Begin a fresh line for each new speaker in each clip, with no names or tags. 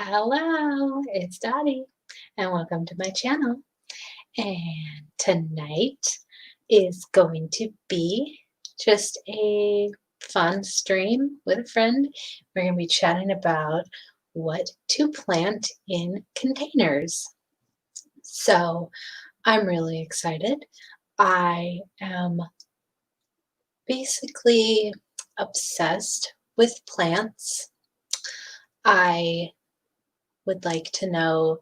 Hello, it's Dottie, and welcome to my channel. And tonight is going to be just a fun stream with a friend. We're going to be chatting about what to plant in containers. So I'm really excited. I am basically obsessed with plants. I would like to know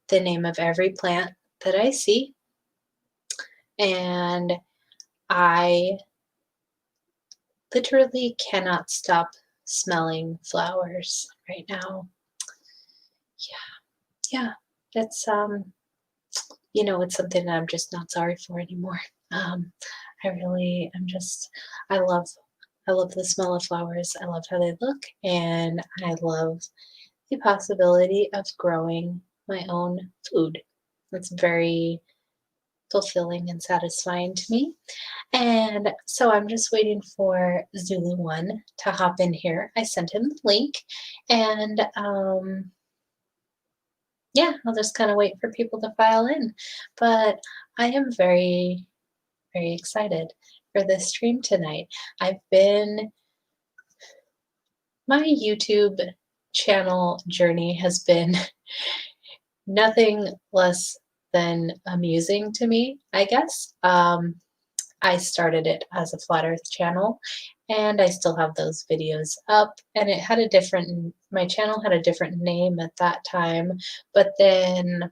the name of every plant that I see, and I literally cannot stop smelling flowers right now. Yeah, it's it's something that I'm just not sorry for anymore. I really am just I love the smell of flowers. I love how they look, and I love the possibility of growing my own food. It's very fulfilling and satisfying to me. And so I'm just waiting for ZULUONE to hop in here. I sent him the link, and yeah, I'll just kind of wait for people to file in. But I am very, very excited for this stream tonight. My YouTube channel journey has been nothing less than amusing to me, I guess. I started it as a flat earth channel, and I still have those videos up, and my channel had a different name at that time, but then I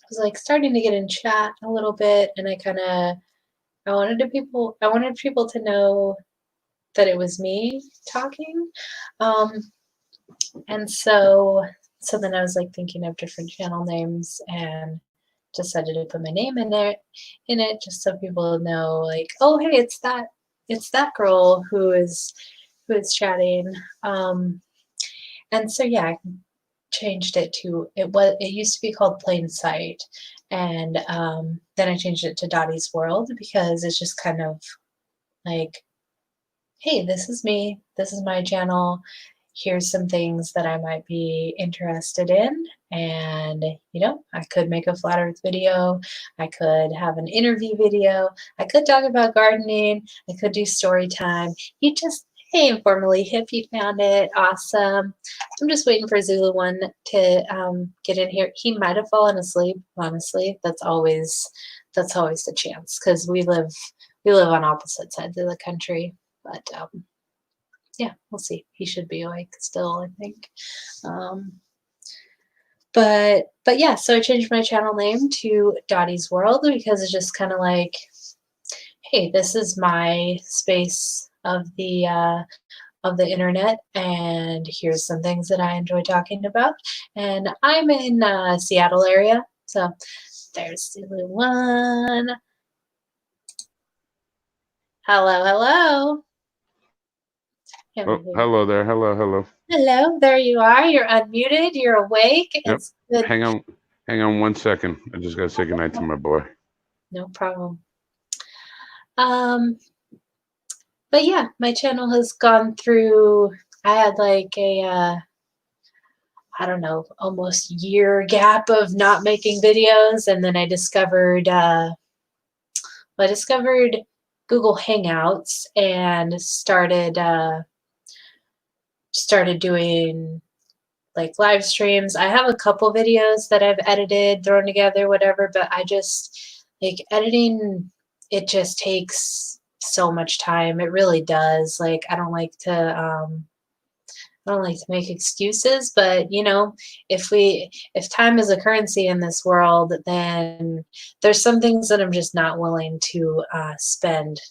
was like starting to get in chat a little bit, and I wanted people to know that it was me talking. And so then I was like thinking of different channel names and decided to put my name in it just so people know, like, oh hey, it's that girl who is chatting. And so yeah, I changed it to it used to be called Plain Sight, and then I changed it to Dottie's World because it's just kind of like, hey, this is me, this is my channel, here's some things that I might be interested in. And, I could make a flat earth video, I could have an interview video, I could talk about gardening, I could do story time. Hey, informally hip, you found it, awesome. I'm just waiting for ZULUONE to get in here. He might have fallen asleep, honestly. That's always the chance, because we live on opposite sides of the country. But yeah, we'll see. He should be awake still, I think. But yeah, so I changed my channel name to Dottie's World because it's just kind of like, hey, this is my space of the internet, and here's some things that I enjoy talking about. And I'm in Seattle area, so there's ZULUONE. Hello, hello.
Oh, hello there. Hello.
Hello, there you are. You're unmuted. You're awake.
Yep.
It's good.
Hang on 1 second. I just got to say goodnight to my boy.
No problem. But yeah, my channel has gone through, I had like a, I don't know, almost year gap of not making videos. And then I discovered Google Hangouts and started doing like live streams. I have a couple videos that I've edited, thrown together, whatever, but I just, like, editing, it just takes so much time. It really does. Like, I don't like to make excuses, but if time is a currency in this world, then there's some things that I'm just not willing to spend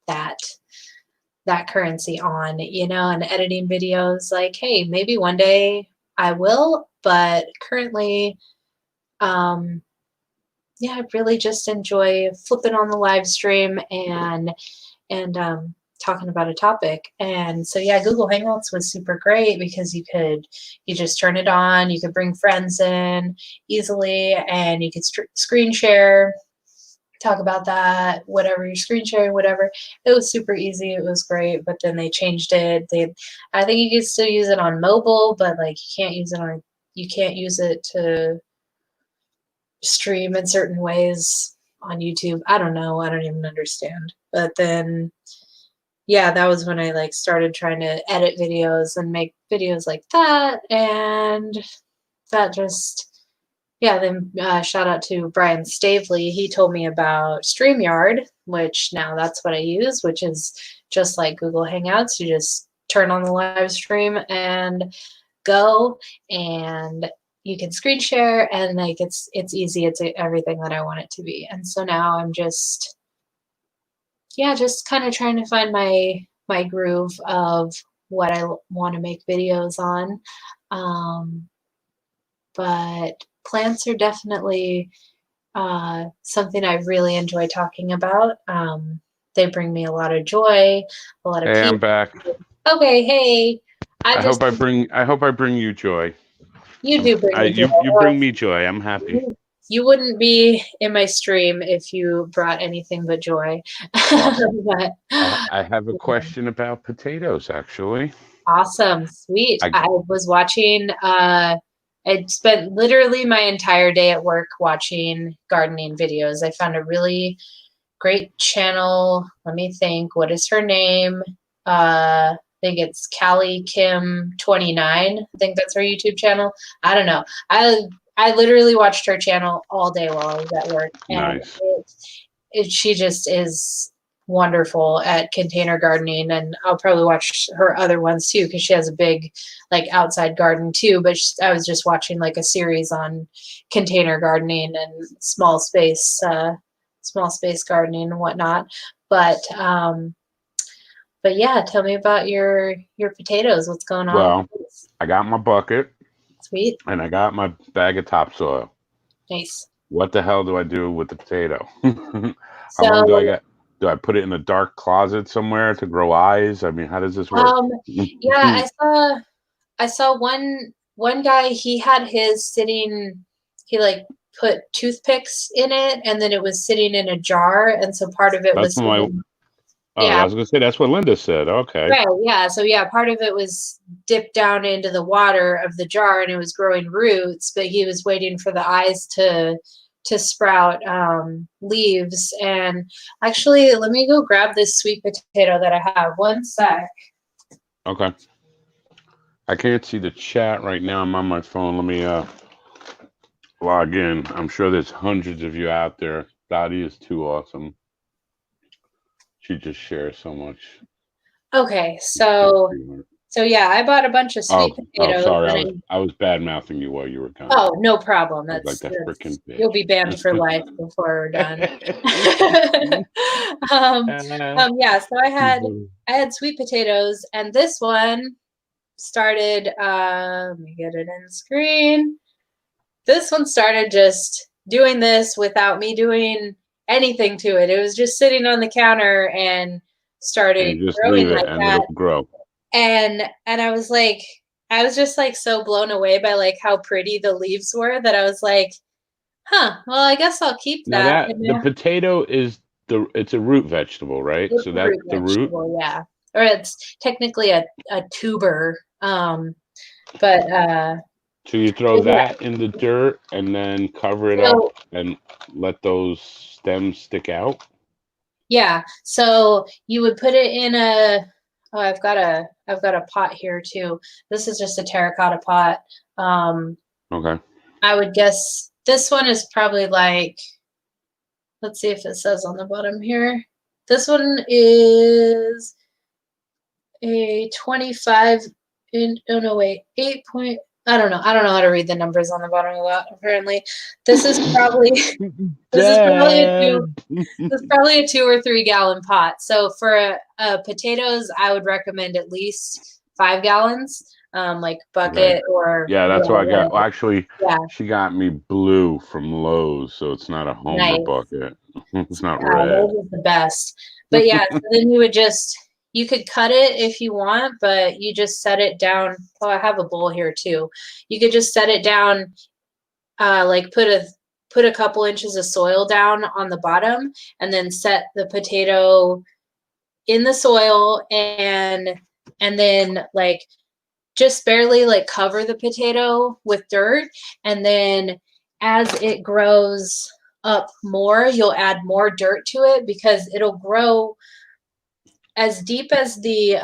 that currency on, and editing videos. Like, hey, maybe one day I will, but currently, yeah, I really just enjoy flipping on the live stream and talking about a topic. And so yeah, Google Hangouts was super great because you just turn it on, you could bring friends in easily, and you could screen share, talk about that, whatever you're screen sharing, whatever. It was super easy. It was great. But then they changed it. I think you can still use it on mobile, but like you can't use it on you can't use it to stream in certain ways on YouTube. I don't know. I don't even understand. But then, yeah, that was when I like started trying to edit videos and make videos like that. And that just, yeah, then shout out to Brian Stavely. He told me about StreamYard, which now that's what I use, which is just like Google Hangouts. You just turn on the live stream and go, and you can screen share, and like it's easy. It's everything that I want it to be. And so now I'm just, yeah, just kind of trying to find my groove of what I want to make videos on. But plants are definitely something I really enjoy talking about. They bring me a lot of joy, a lot of
Hey,
peace.
I'm back.
Okay, hey.
I hope I bring you joy.
You do bring me joy.
You bring me joy. I'm happy.
You wouldn't be in my stream if you brought anything but joy.
Awesome.
But,
I have a question about potatoes, actually.
awesome, sweet.
I-
I was watching, I spent literally my entire day at work watching gardening videos. I found a really great channel. Let me think. What is her name? I think it's Callie Kim 29. I think that's her YouTube channel. I don't know. I literally watched her channel all day while I was at work, and
Nice.
she just is wonderful at container gardening. And I'll probably watch her other ones too, because she has a big like outside garden too. But I was just watching like a series on container gardening and small space gardening and whatnot. But yeah, tell me about your potatoes. What's going on?
Well, I got my bucket.
Sweet.
And I got my bag of topsoil.
Nice.
What the hell do I do with the potato? How long do I get? Do I put it in a dark closet somewhere to grow eyes? I mean, how does this work?
Yeah, I saw one guy, he had his sitting, he like put toothpicks in it, and then it was sitting in a jar, and so part of it
That's
was
my. Oh,
yeah.
I was gonna say that's what Linda said. Okay.
Right, yeah. So yeah, part of it was dipped down into the water of the jar, and it was growing roots, but he was waiting for the eyes to sprout leaves. And actually, let me go grab this sweet potato that I have. One sec.
Okay. I can't see the chat right now. I'm on my phone. Let me log in. I'm sure there's hundreds of you out there. Dottie is too awesome. She just shares so much.
Okay, so yeah, I bought a bunch of sweet potatoes.
Oh, sorry, I was bad mouthing you while you were coming.
Oh, no problem. That's
like that freaking bitch.
You'll be banned for life before we're done. Yeah, so I had sweet potatoes, and this one started. Let me get it in screen. This one started just doing this without me doing anything to it. It was just sitting on the counter and started
just
growing
leave it
like
and
that.
it'll grow.
And I was like, I was just like so blown away by like how pretty the leaves were that I was like, huh, well, I guess I'll keep that.
Now the potato is it's a root vegetable, right?
It's
so that's the root.
Yeah. Or it's technically a tuber. But
so you throw that in the dirt and then cover it up and let those stems stick out.
Yeah. So you would put it in a I've got a pot here too. This is just a terracotta pot.
Okay.
I would guess this one is probably like, let's see if it says on the bottom here. This one is a 25 oh no, wait, 8 point, I don't know how to read the numbers on the bottom of that, apparently. This is probably a 2 or 3 gallon pot. So for potatoes, I would recommend at least 5 gallons, like bucket or.
Yeah, that's what I got. Well, actually, she got me blue from Lowe's, so it's not a Homer bucket. It's not red.
Those are the best. But yeah, so then you could cut it if you want, but you just set it down. Oh, I have a bowl here too. You could just set it down, like put a couple inches of soil down on the bottom, and then set the potato in the soil, and then like just barely like cover the potato with dirt, and then as it grows up more, you'll add more dirt to it because it'll grow as deep as these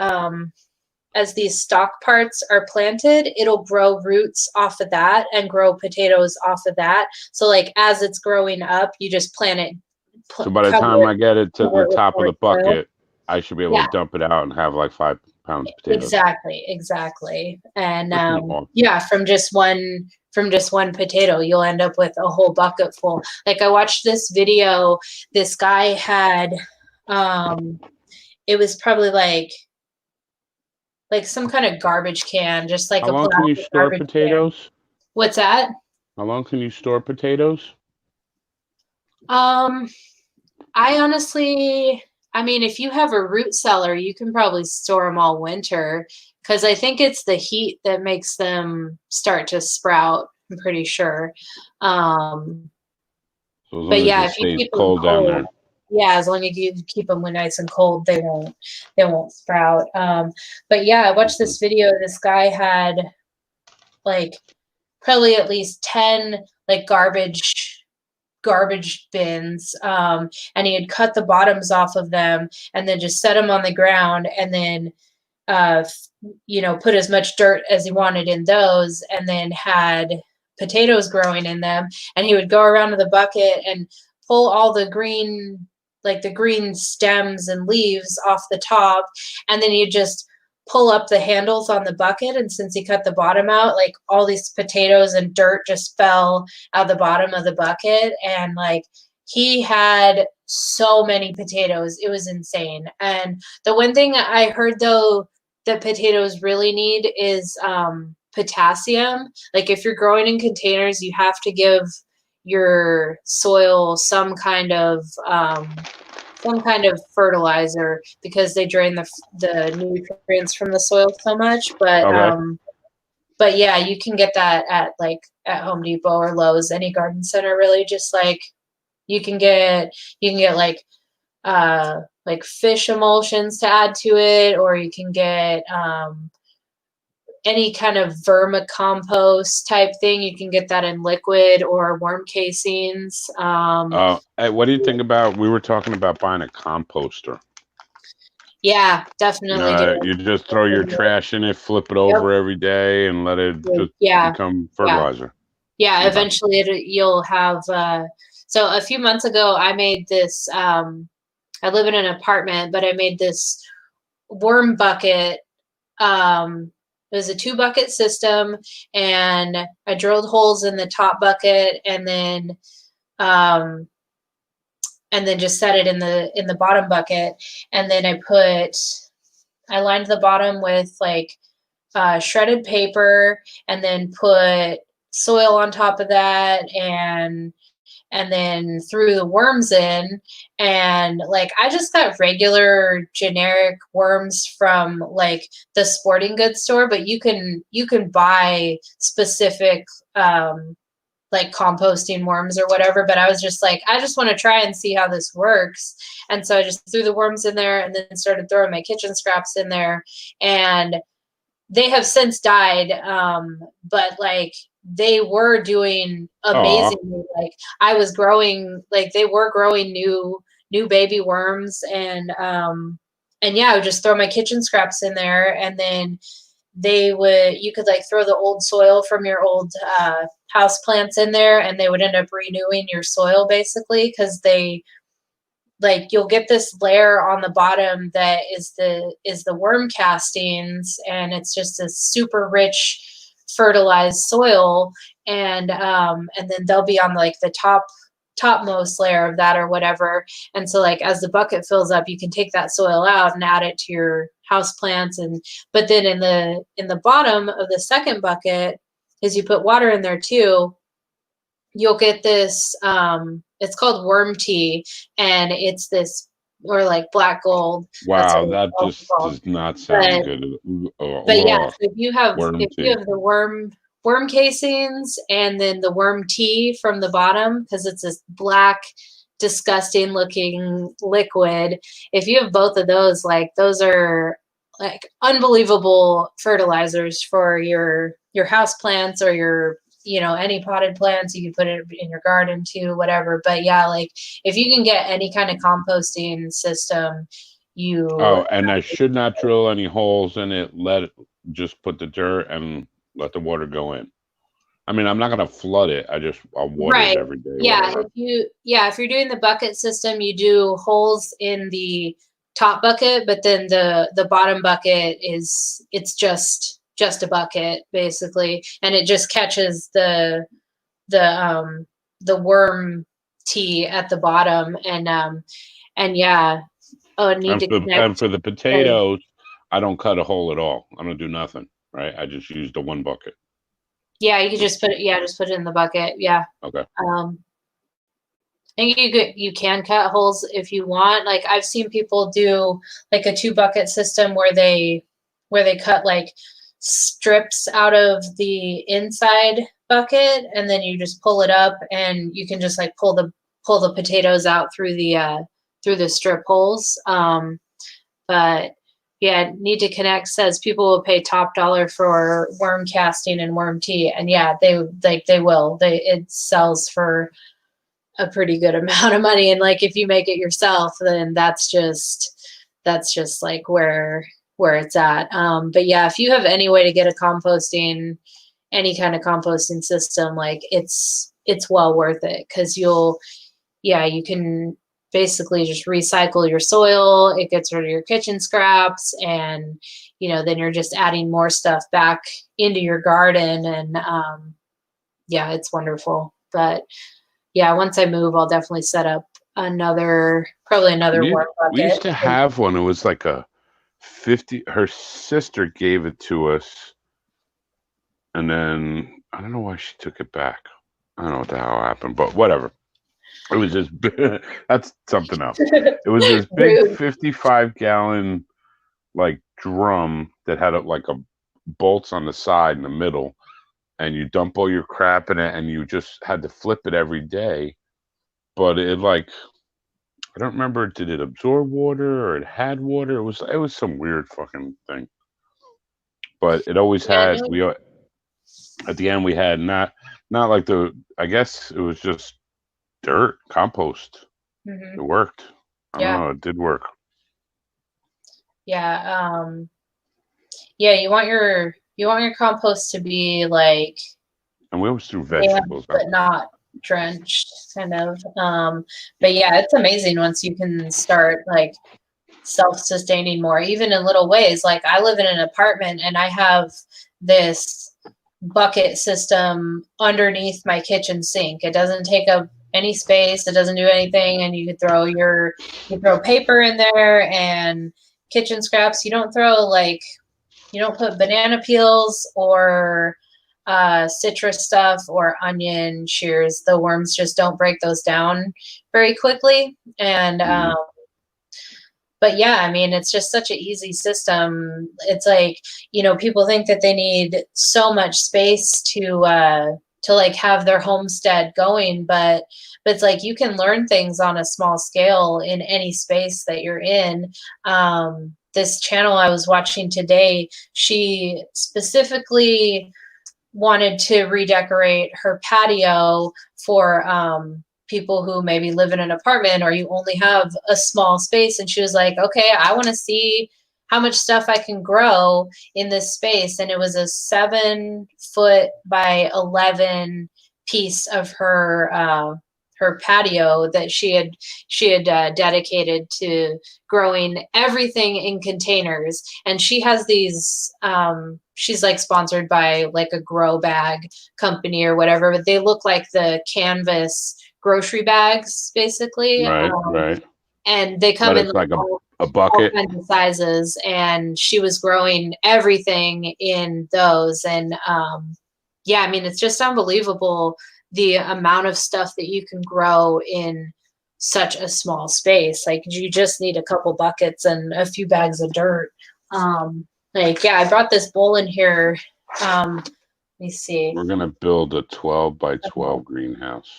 stalk parts are planted, it'll grow roots off of that and grow potatoes off of that. So like as it's growing up, you just plant it.
So by the
Cover
time I get it to
cover
the
it with
top of
more
the
soil.
bucket, I should be able
Yeah,
to dump it out and have like 5 pounds of potatoes.
exactly. And
Freaking awesome.
yeah, from just one potato, you'll end up with a whole bucket full. Like I watched this video. This guy had, it was probably like some kind of garbage can, just like
How
a
long can you
plastic
store
garbage can.
potatoes?
What's that?
How long can you store potatoes?
Um, I honestly, I mean, if you have a root cellar, you can probably store them all winter because I think it's the heat that makes them start to sprout. I'm pretty sure. Um,
So as long
but
as
yeah,
it
if you
stays
keep them
cold down
cold,
there.
yeah, as long as you keep them nice and cold, they won't sprout. But yeah, I watched
Mhm.
this video. This guy had like probably at least 10 like garbage bins, and he had cut the bottoms off of them and then just set them on the ground, and then uh, put as much dirt as he wanted in those, and then had potatoes growing in them, and he would go around to the bucket and pull all the green stems and leaves off the top, and then he'd just pull up the handles on the bucket, and since he cut the bottom out, like all these potatoes and dirt just fell out the bottom of the bucket, and like he had so many potatoes, it was insane. And the one thing I heard though that potatoes really need is potassium. Like if you're growing in containers, you have to give your soil some kind of fertilizer because they drain the nutrients from the soil so much.
Okay.
But yeah, you can get that at Home Depot or Lowe's, any garden center really. Just like you can get like fish emulsions to add to it, or you can get any kind of vermicompost type thing. You can get that in liquid or worm casings.
Hey, what do you think about? We were talking about buying a composter.
Yeah, definitely do.
You just throw your trash in it, flip it
Yep.
over every day, and let it just
Yeah.
become
Yeah.
fertilizer.
Yeah.
Okay.
Eventually, you'll have. So a few months ago, I made this. I live in an apartment, but I made this worm bucket. It was a 2-bucket system, and I drilled holes in the top bucket, um, and then just set it in the bottom bucket, and then I lined the bottom with like shredded paper, and then put soil on top of that, and then threw the worms in, and like I just got regular generic worms from like the sporting goods store, but you can buy specific like composting worms or whatever. But I was just like, I just want to try and see how this works, and so I just threw the worms in there and then started throwing my kitchen scraps in there, and they have since died, but like they were doing
Aw.
amazingly. Like I was growing, like they were growing new baby worms, and yeah, I would just throw my kitchen scraps in there, and then you could like throw the old soil from your old house plants in there, and they would end up renewing your soil basically, because they like you'll get this layer on the bottom that is the worm castings, and it's just a super rich fertilized soil, and then they'll be on like the topmost layer of that or whatever. And so like as the bucket fills up, you can take that soil out and add it to your house plants. And but then in the bottom of the second bucket, as you put water in there too, you'll get this it's called worm tea, and it's this, or like black gold, that's
Wow,
what it's
that
also
just
called.
does not sound
but
good.
but yeah,
Oh,
so
worm
if you
tea.
have the worm casings and then the worm tea from the bottom, because it's this black disgusting looking liquid, if you have both of those, like those are like unbelievable fertilizers for your house plants or your, you know, any potted plants. You can put it in your garden too, whatever. But yeah, like if you can get any kind of composting system, you
Oh, and I should not drill any holes in it. Just put the dirt and let the water go in. I mean, I'm not gonna flood it. I'll water it
right.
every day or
Yeah,
whatever.
if you're doing the bucket system, you do holes in the top bucket, but then the bottom bucket it's just a bucket basically, and it just catches the the worm tea at the bottom, and yeah, oh, need to
And
connect.
for the potatoes, I don't cut a hole at all. I don't do nothing. Right? I just use the one bucket.
Yeah, you could just put it. Yeah, just put it in the bucket. Yeah.
Okay.
And you can cut holes if you want. Like I've seen people do like a 2 bucket system where they cut like strips out of the inside bucket, and then you just pull it up, and you can just like pull the potatoes out through the strip holes. But yeah, Need to Connect says people will pay top dollar for worm casting and worm tea, and yeah, they will. It sells for a pretty good amount of money, and like if you make it yourself, then that's just like where it's at. But yeah, if you have any way to get any kind of composting system, like it's well worth it, because you can basically just recycle your soil. It gets rid of your kitchen scraps, and you know, then you're just adding more stuff back into your garden, and yeah, it's wonderful. But yeah, once I move, I'll definitely set up probably another work
We used
bucket.
to have one. It was like a 50. Her sister gave it to us, and then I don't know why she took it back. I don't know what the hell happened, but whatever. It was this big, that's something else. It was this big 55-gallon like drum that had like a bolts on the side in the middle, and you dump all your crap in it, and you just had to flip it every day. But it like, I don't remember, did it absorb water or it had water? It was some weird fucking thing. But it always
Yeah,
had at the end we had not like I guess it was just dirt, compost.
mhm.
It worked. I don't
Yeah,
know, it did work.
yeah, yeah. You want your compost to be like
And we always threw
damp
vegetables
but
out.
not drenched, kind of. But yeah, it's amazing once you can start like self-sustaining more, even in little ways. Like I live in an apartment, and I have this bucket system underneath my kitchen sink. It doesn't take up any space. It doesn't do anything, and you throw paper in there and kitchen scraps. You don't put banana peels or citrus stuff or onion shears. The worms just don't break those down very quickly, and
Mhm.
but yeah, I mean, it's just such an easy system. It's like, you know, people think that they need so much space to like have their homestead going, but it's like you can learn things on a small scale in any space that you're in. This channel I was watching today, she specifically wanted to redecorate her patio for people who maybe live in an apartment, or you only have a small space. And she was like, okay, I want to see how much stuff I can grow in this space. And it was a 7 foot by 11 piece of her patio that she had dedicated to growing everything in containers. And she has these she's like sponsored by like a grow bag company or whatever, but they look like the canvas grocery bags basically.
Right.
And they
But
come in
it's
like
like a
all
bucket.
kinds of sizes, and she was growing everything in those. And yeah, I mean, it's just unbelievable the amount of stuff that you can grow in such a small space. Like you just need a couple buckets and a few bags of dirt. Like, yeah, I brought this bowl in here. Let me see.
We're gonna build a 12 by 12 greenhouse.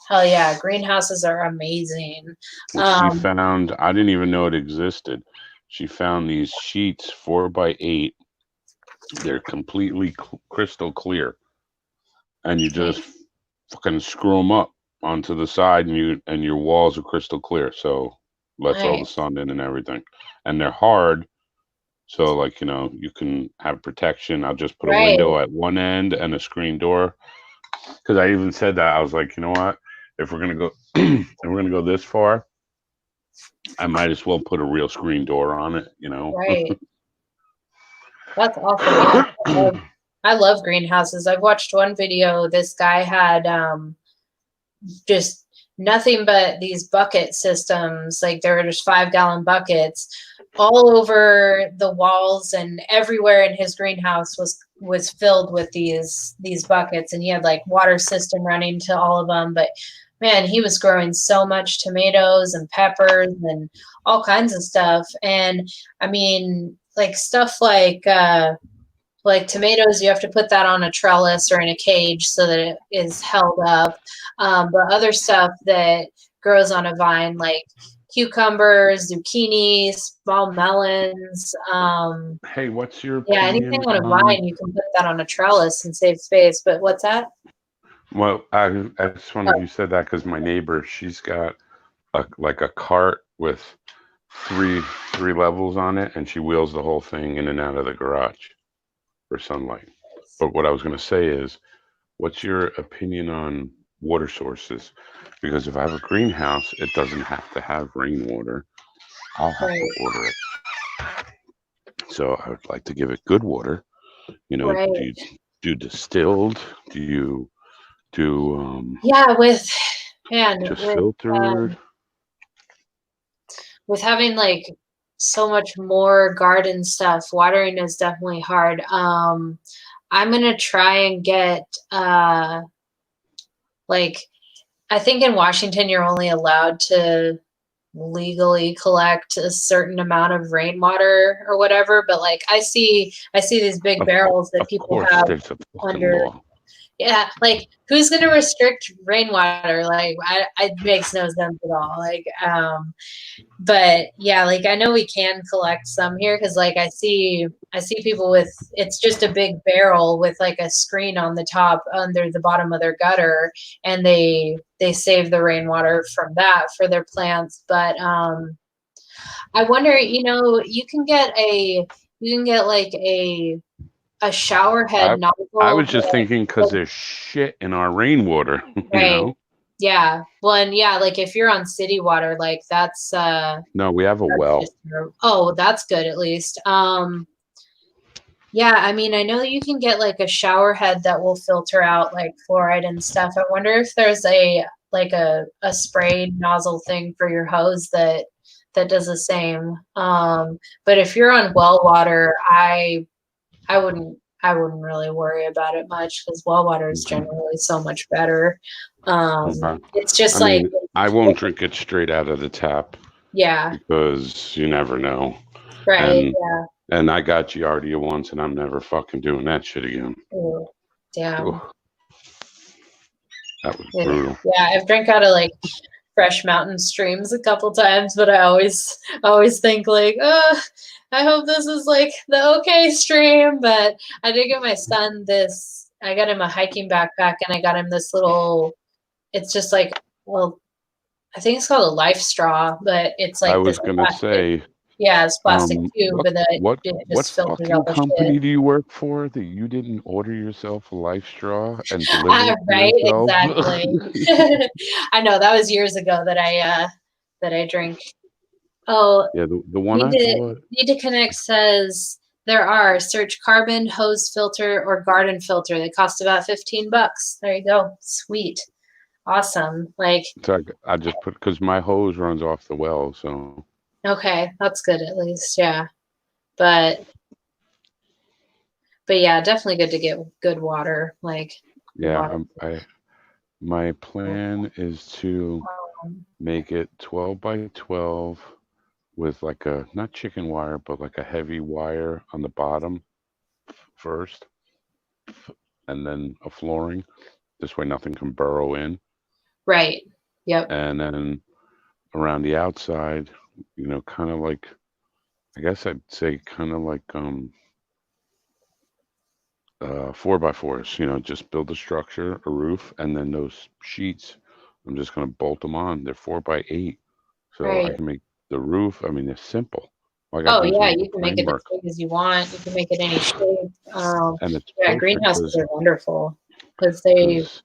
Hell yeah, greenhouses are amazing.
Which she found, I didn't even know it existed. she found these sheets 4x8. They're completely crystal clear, and you
Okay.
just fucking screw them up onto the side, and your walls are crystal clear, so lets all the
Nice.
sun in and everything. And they're hard, so like you can have protection. I'll just put a
Right.
window at one end and a screen door. Because I even said that, I was like, you know what? If we're gonna go, if we're gonna go this far, I might as well put a real screen door on it.
Right. That's awesome. Yeah. I love greenhouses. I've watched one video. This guy had just nothing but these bucket systems. Like there were just 5-gallon buckets all over the walls, and everywhere in his greenhouse was filled with these buckets, and he had like water system running to all of them. But man, he was growing so much tomatoes and peppers and all kinds of stuff. And I mean, like stuff like tomatoes, you have to put that on a trellis or in a cage so that it is held up. But other stuff that grows on a vine, like cucumbers, zucchini, small melons.
Hey, what's your
Yeah, anything
opinion
on a
on?
vine, you can put that on a trellis and save space. But what's that?
Well, I just funny you said that because my neighbor, she's got like a cart with three levels on it, and she wheels the whole thing in and out of the garage for sunlight. But what I was going to say is, what's your opinion on water sources? Because if I have a greenhouse, it doesn't have to have rainwater. I'll have
Right.
to water it. So I would like to give it good water.
Right.
Do you do distilled? Do you do
Yeah, with man,
just filtered?
with having like so much more garden stuff, watering is definitely hard. I'm gonna try and get like I think in Washington you're only allowed to legally collect a certain amount of rainwater or whatever, but like I see these big barrels that
Of
people
course,
have
there's a fucking
under.
law.
Yeah, like who's gonna restrict rainwater? Like it makes no sense at all. Like but yeah, like I know we can collect some here because like I see people with it's just a big barrel with like a screen on the top under the bottom of their gutter, and they save the rainwater from that for their plants. But I wonder, you can get like a shower head
I
nozzle
was just thinking because there's shit in our rainwater,
right. Yeah. Well, and yeah, like if you're on city water, like
No, we have a well.
oh, that's good at least. Yeah, I mean, I know that you can get like a shower head that will filter out like fluoride and stuff. I wonder if there's a spray nozzle thing for your hose that does the same. But if you're on well water, I wouldn't really worry about it much because well water is generally so much better.
Okay.
It's just
I
like,
mean, I won't drink it straight out of the tap
yeah,
because you never know.
right,
And
yeah.
and I got Giardia once, and I'm never fucking doing that shit again.
Ooh, damn.
Ooh, that was
Yeah,
brutal.
yeah, I've drank out of like fresh mountain streams a couple times, but I always think like, oh, I hope this is like the okay stream. But I did get my son this. I got him a hiking backpack, and I got him this little. It's just like, well, I think it's called a life straw, but it's
I
like this
was gonna
plastic.
say,
Yeah, it's plastic tube, but then it
what
just filters out
fucking
the
company
shit.
do you work for that you didn't order yourself a life straw and deliver it to
Right,
yourself?
exactly. I know that was years ago that I drank. Oh,
Yeah, the one I bought.
need to connect says there are search carbon hose filter or garden filter. They cost about $15. There you go. Sweet. Awesome. Like,
So I just put because my hose runs off the well, so
okay, that's good at least. Yeah. But yeah, definitely good to get good water. Like
yeah.
water.
My plan is to make it 12 by 12 with like a not chicken wire, but like a heavy wire on the bottom first, and then a flooring. This way, nothing can burrow in.
Right. Yep.
And then around the outside, kind of like I guess I'd say kind of like 4x4s, just build a structure, a roof, and then those sheets, I'm just going to bolt them on. They're 4x8. So I
Right.
can make the roof. I mean, they're simple. All I got to
Oh
do is
yeah,
make the
you can make it as
framework.
big as you want. You can make it any shape.
And it's
Yeah,
perfect
greenhouses
because
are wonderful because they.
because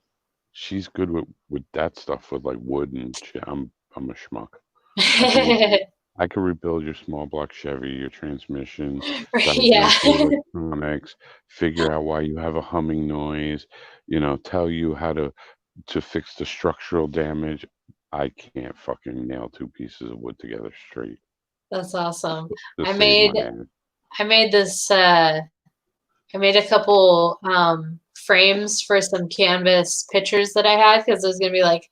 she's good with that stuff with like wood and shit. I'm a schmuck. I could re- I could rebuild your small block Chevy, your transmission,
Right, yeah.
diagnose your electronics, figure out why you have a humming noise, tell you how to fix the structural damage. I can't fucking nail two pieces of wood together straight
That's awesome.
to
I
save
made
my ass.
I made this I made a couple frames for some canvas pictures that I had because it was gonna be like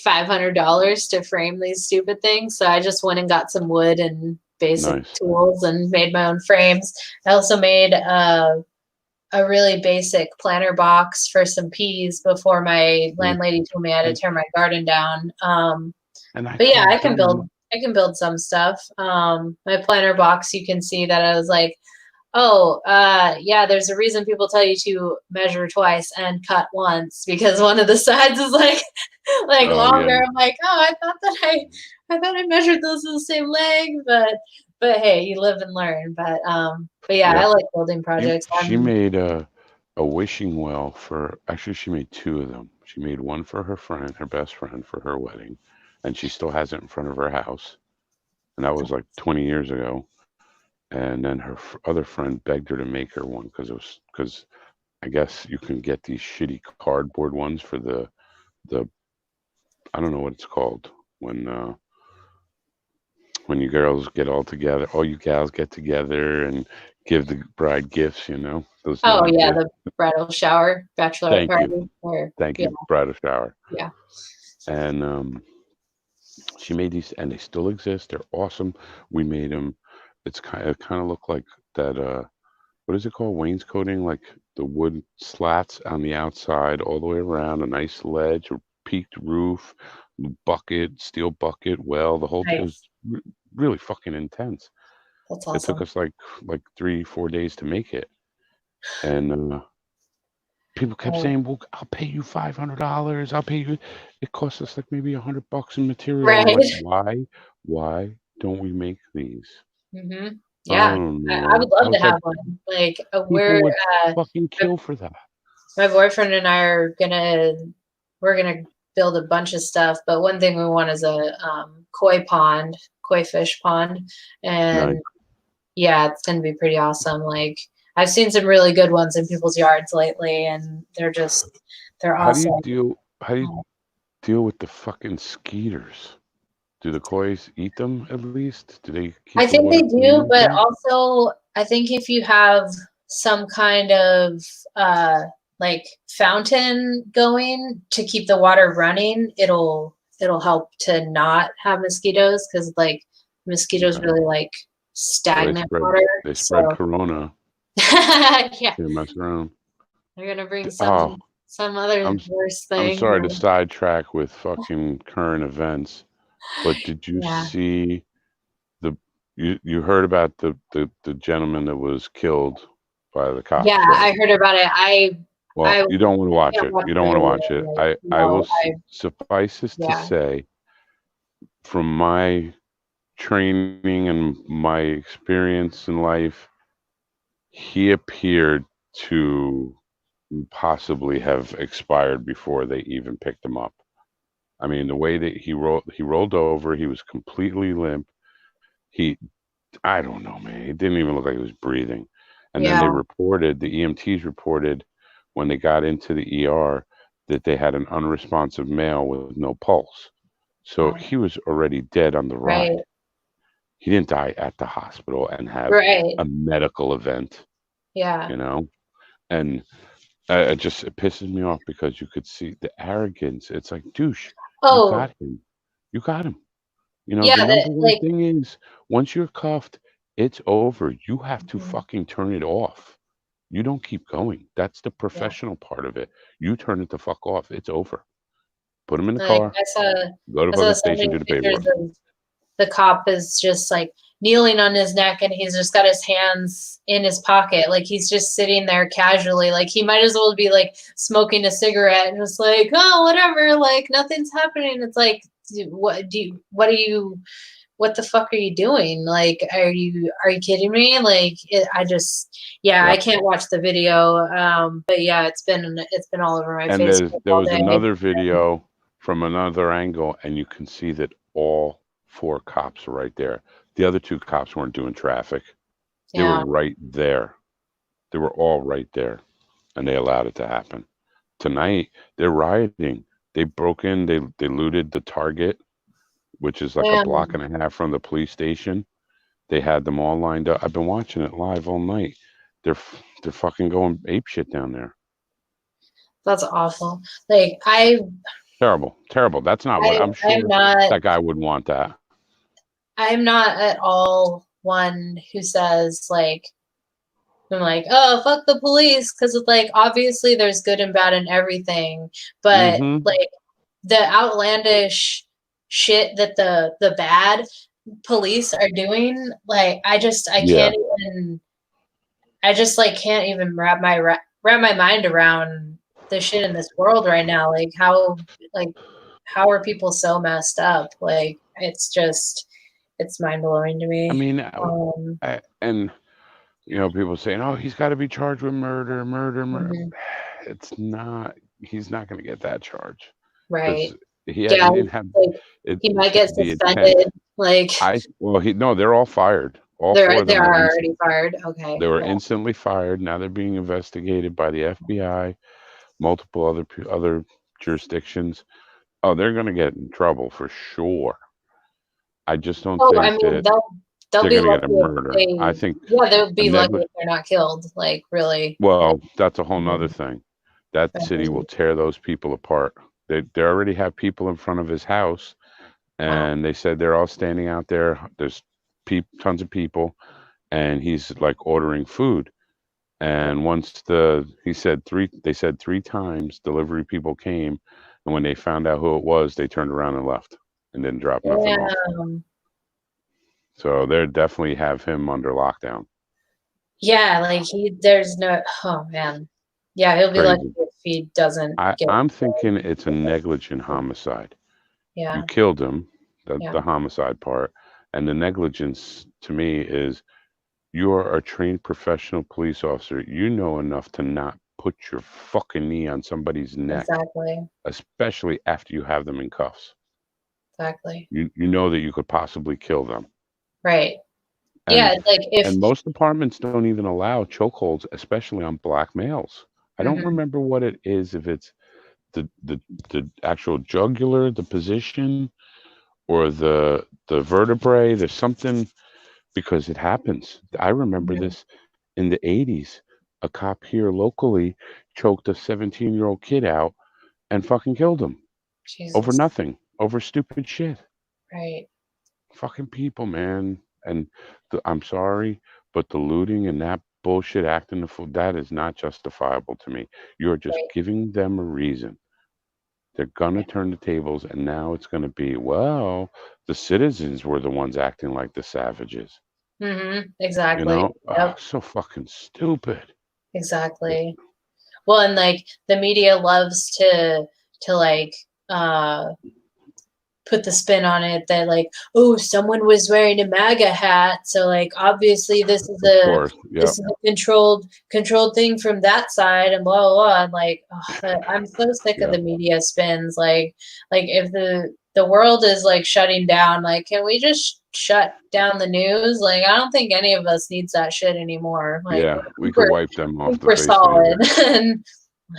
$500 to frame these stupid things. So I just went and got some wood and basic
Nice.
tools and made my own frames. I also made a really basic planter box for some peas before my
Mm.
landlady told me I had to tear my garden down.
And I
But yeah,
told her,
I can build some stuff. My planter box, you can see that I was like, oh, yeah, there's a reason people tell you to measure twice and cut once because one of the sides is like
oh yeah,
longer. I'm like, oh, I thought I measured those in the same length, but hey, you live and learn. But yeah, I
yep.
like building
She
projects.
she made a wishing well for actually she made two of them. She made one for her friend, her best friend for her wedding, and she still has it in front of her house. And that was like 20 years ago. And then her other friend begged her to make her one because I guess you can get these shitty cardboard ones for the I don't know what it's called when when you girls get all together, all you gals get together and give the bride gifts, those
Oh
nice
yeah,
gifts.
the bridal shower, bachelorette
Thank you.
party, or
Thank
yeah,
you, bridal shower.
yeah.
And she made these, and they still exist. They're awesome. We made them. It's kind of look like that. What is it called? Wainscoting, like the wood slats on the outside, all the way around. A nice ledge, a peaked roof, bucket, steel bucket. Well, the whole. It was
Nice.
really fucking intense.
That's
It took
awesome.
us like 3 4 days to make it, and people kept
Right.
saying, "Well, I'll pay you $500. I'll pay you." It cost us like maybe $100 in material. I'm like,
Right.
why? Why don't we make these?
hmm
I
Yeah,
don't
I would
know. I
love to
was like,
have one. Like
people
we're
would
uh,
fucking
my,
kill for that.
my boyfriend and I are we're gonna build a bunch of stuff, but one thing we want is a koi fish pond,
Nice.
and yeah, it's gonna be pretty awesome. Like I've seen some really good ones in people's yards lately, and they're
How do you
awesome.
deal? How do you deal with the fucking skeeters? Do the koi's eat them at least? Do they keep
I
the
think they
water clean
do,
and
but
shit?
also I think if you have some kind of uh like fountain going to keep the water running, it'll help to not have mosquitoes because like mosquitoes
Okay.
really like
Well,
stagnant water.
they spread
So
corona.
yeah,
Can't mess around.
they're gonna bring
Oh,
some other
I'm
worse
I'm
thing.
sorry to sidetrack with fucking current events, but did you
Yeah.
see the you heard about the gentleman that was killed by the
Yeah,
cops, right?
I heard about it.
Well,
I
you don't want to watch
can't
it.
watch
You don't
the
want to watch
video.
it.
Like,
I will
no, I
suffice this to
yeah.
say, from my training and my experience in life, he appeared to possibly have expired before they even picked him up. I mean, the way that he rolled over, he was completely limp. He, I don't know, man. He didn't even look like he was breathing. And then
Yeah,
the EMTs reported when they got into the ER that they had an unresponsive male with no pulse. So
wow.
he was already dead on the
Right,
ride. He didn't die at the hospital and have
right.
a medical event,
Yeah.
you know? And it pisses me off because you could see the arrogance. It's like, douche, you
Oh,
got him. You got him.
yeah,
The
that
number one
like
thing is once you're cuffed, it's over. You have to
mhm,
fucking turn it off. You don't keep going. That's the
yeah.
professional part of it. You turn it the fuck off. It's over. Put him in the
Like
car,
I
go to
saw
fucking
so
station,
many
do the
pictures
paperwork.
of the cop is just like kneeling on his neck and he's just got his hands in his pocket. Like he's just sitting there casually. Like he might as well be like smoking a cigarette and just like, oh, whatever, like nothing's happening. It's like, what the fuck are you doing? Like, are you kidding me? Like, yeah, I can't watch the video. But yeah, it's been all over my
And
Facebook
there
all
was
day.
another video from another angle, and you can see that all 4 cops are right there. The other 2 cops weren't doing traffic. They were right there. They were all right there, and they allowed it to happen. Tonight, they're rioting. They broke in. They looted the Target, which is like a block and a half from the police station. They had them all lined up. I've been watching it live all night. They're fucking going apeshit down there.
That's awful. Like
Terrible. That's not what I'm sure that guy would want that.
I'm not at all one who says like, I'm like, oh, fuck the police, because it's like obviously there's good and bad in everything, but like the outlandish shit that the bad police are doing, like I can't even wrap my mind around the shit in this world right now. Like how are people so messed up? Like it's mind blowing to me.
I mean, and you know, people saying, "Oh, he's got to be charged with murder." It's not. He's not going to get that charge,
right?
He didn't have.
He might get suspended.
They're all fired. All 4 of them
are already fired. Okay.
They were instantly fired. Now they're being investigated by the FBI, multiple other jurisdictions. Oh, they're going to get in trouble for sure. I just don't think that
they'll be
going to get a murder. I think.
Yeah, they'll be lucky if they're not killed. Like really.
Well, that's a whole nother thing. That city will tear those people apart. They already have people in front of his house, and they said they're all standing out there. There's tons of people, and he's like ordering food. And they said 3 times delivery people came, and when they found out who it was, they turned around and left and didn't drop nothing off. So they definitely have him under lockdown.
Yeah, like there's no. Oh man, yeah, he'll be lucky if he doesn't.
I'm thinking it's a negligent homicide.
Yeah,
you killed him. The homicide part, and the negligence to me is you're a trained professional police officer. You know enough to not put your fucking knee on somebody's neck.
Exactly.
Especially after you have them in cuffs.
Exactly.
You know that you could possibly kill them.
Right.
And most departments don't even allow chokeholds, especially on black males. I don't remember what it is, if it's the actual jugular, the position, or the vertebrae. There's something, because it happens. I remember this in the 80s. A cop here locally choked a 17-year-old kid out and fucking killed him. Jesus. Over nothing, over stupid shit.
Right.
Fucking people, man. And I'm sorry, but the looting and that bullshit acting the fool, that is not justifiable to me. You're just giving them a reason. They're gonna turn the tables, and now it's gonna be, well, the citizens were the ones acting like the savages.
Exactly.
You know, so fucking stupid.
Exactly. Well, and like the media loves to like put the spin on it that like, oh, someone was wearing a MAGA hat, so like obviously this is this is a controlled thing from that side, and blah blah blah. And like, I'm so sick of the media spins. Like if the world is like shutting down, like, can we just shut down the news? Like, I don't think any of us needs that shit anymore. Like,
we could wipe them off the
we're
face.
Solid. And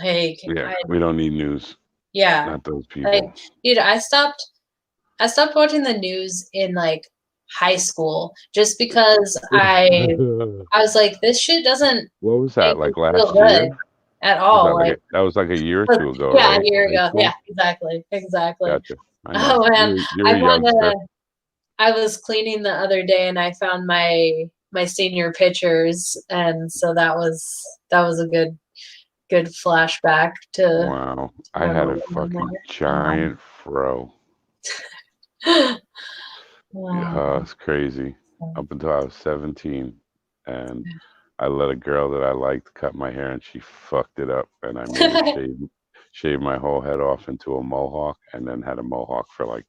like,
we don't need news.
Yeah,
not those people.
Like, dude, I stopped watching the news in like high school just because I was like, this shit doesn't.
What was that, like last year?
At all?
That was like a year or two ago.
Yeah,
right?
A year ago. Yeah, exactly.
Gotcha.
Oh man, I was cleaning the other day and I found my senior pictures, and so that was a good flashback to.
Wow, I had a fucking giant fro. Yeah, it's crazy. up until I was 17, and I let a girl that I liked cut my hair, and she fucked it up, and I made her shave my whole head off into a mohawk, and then had a mohawk for like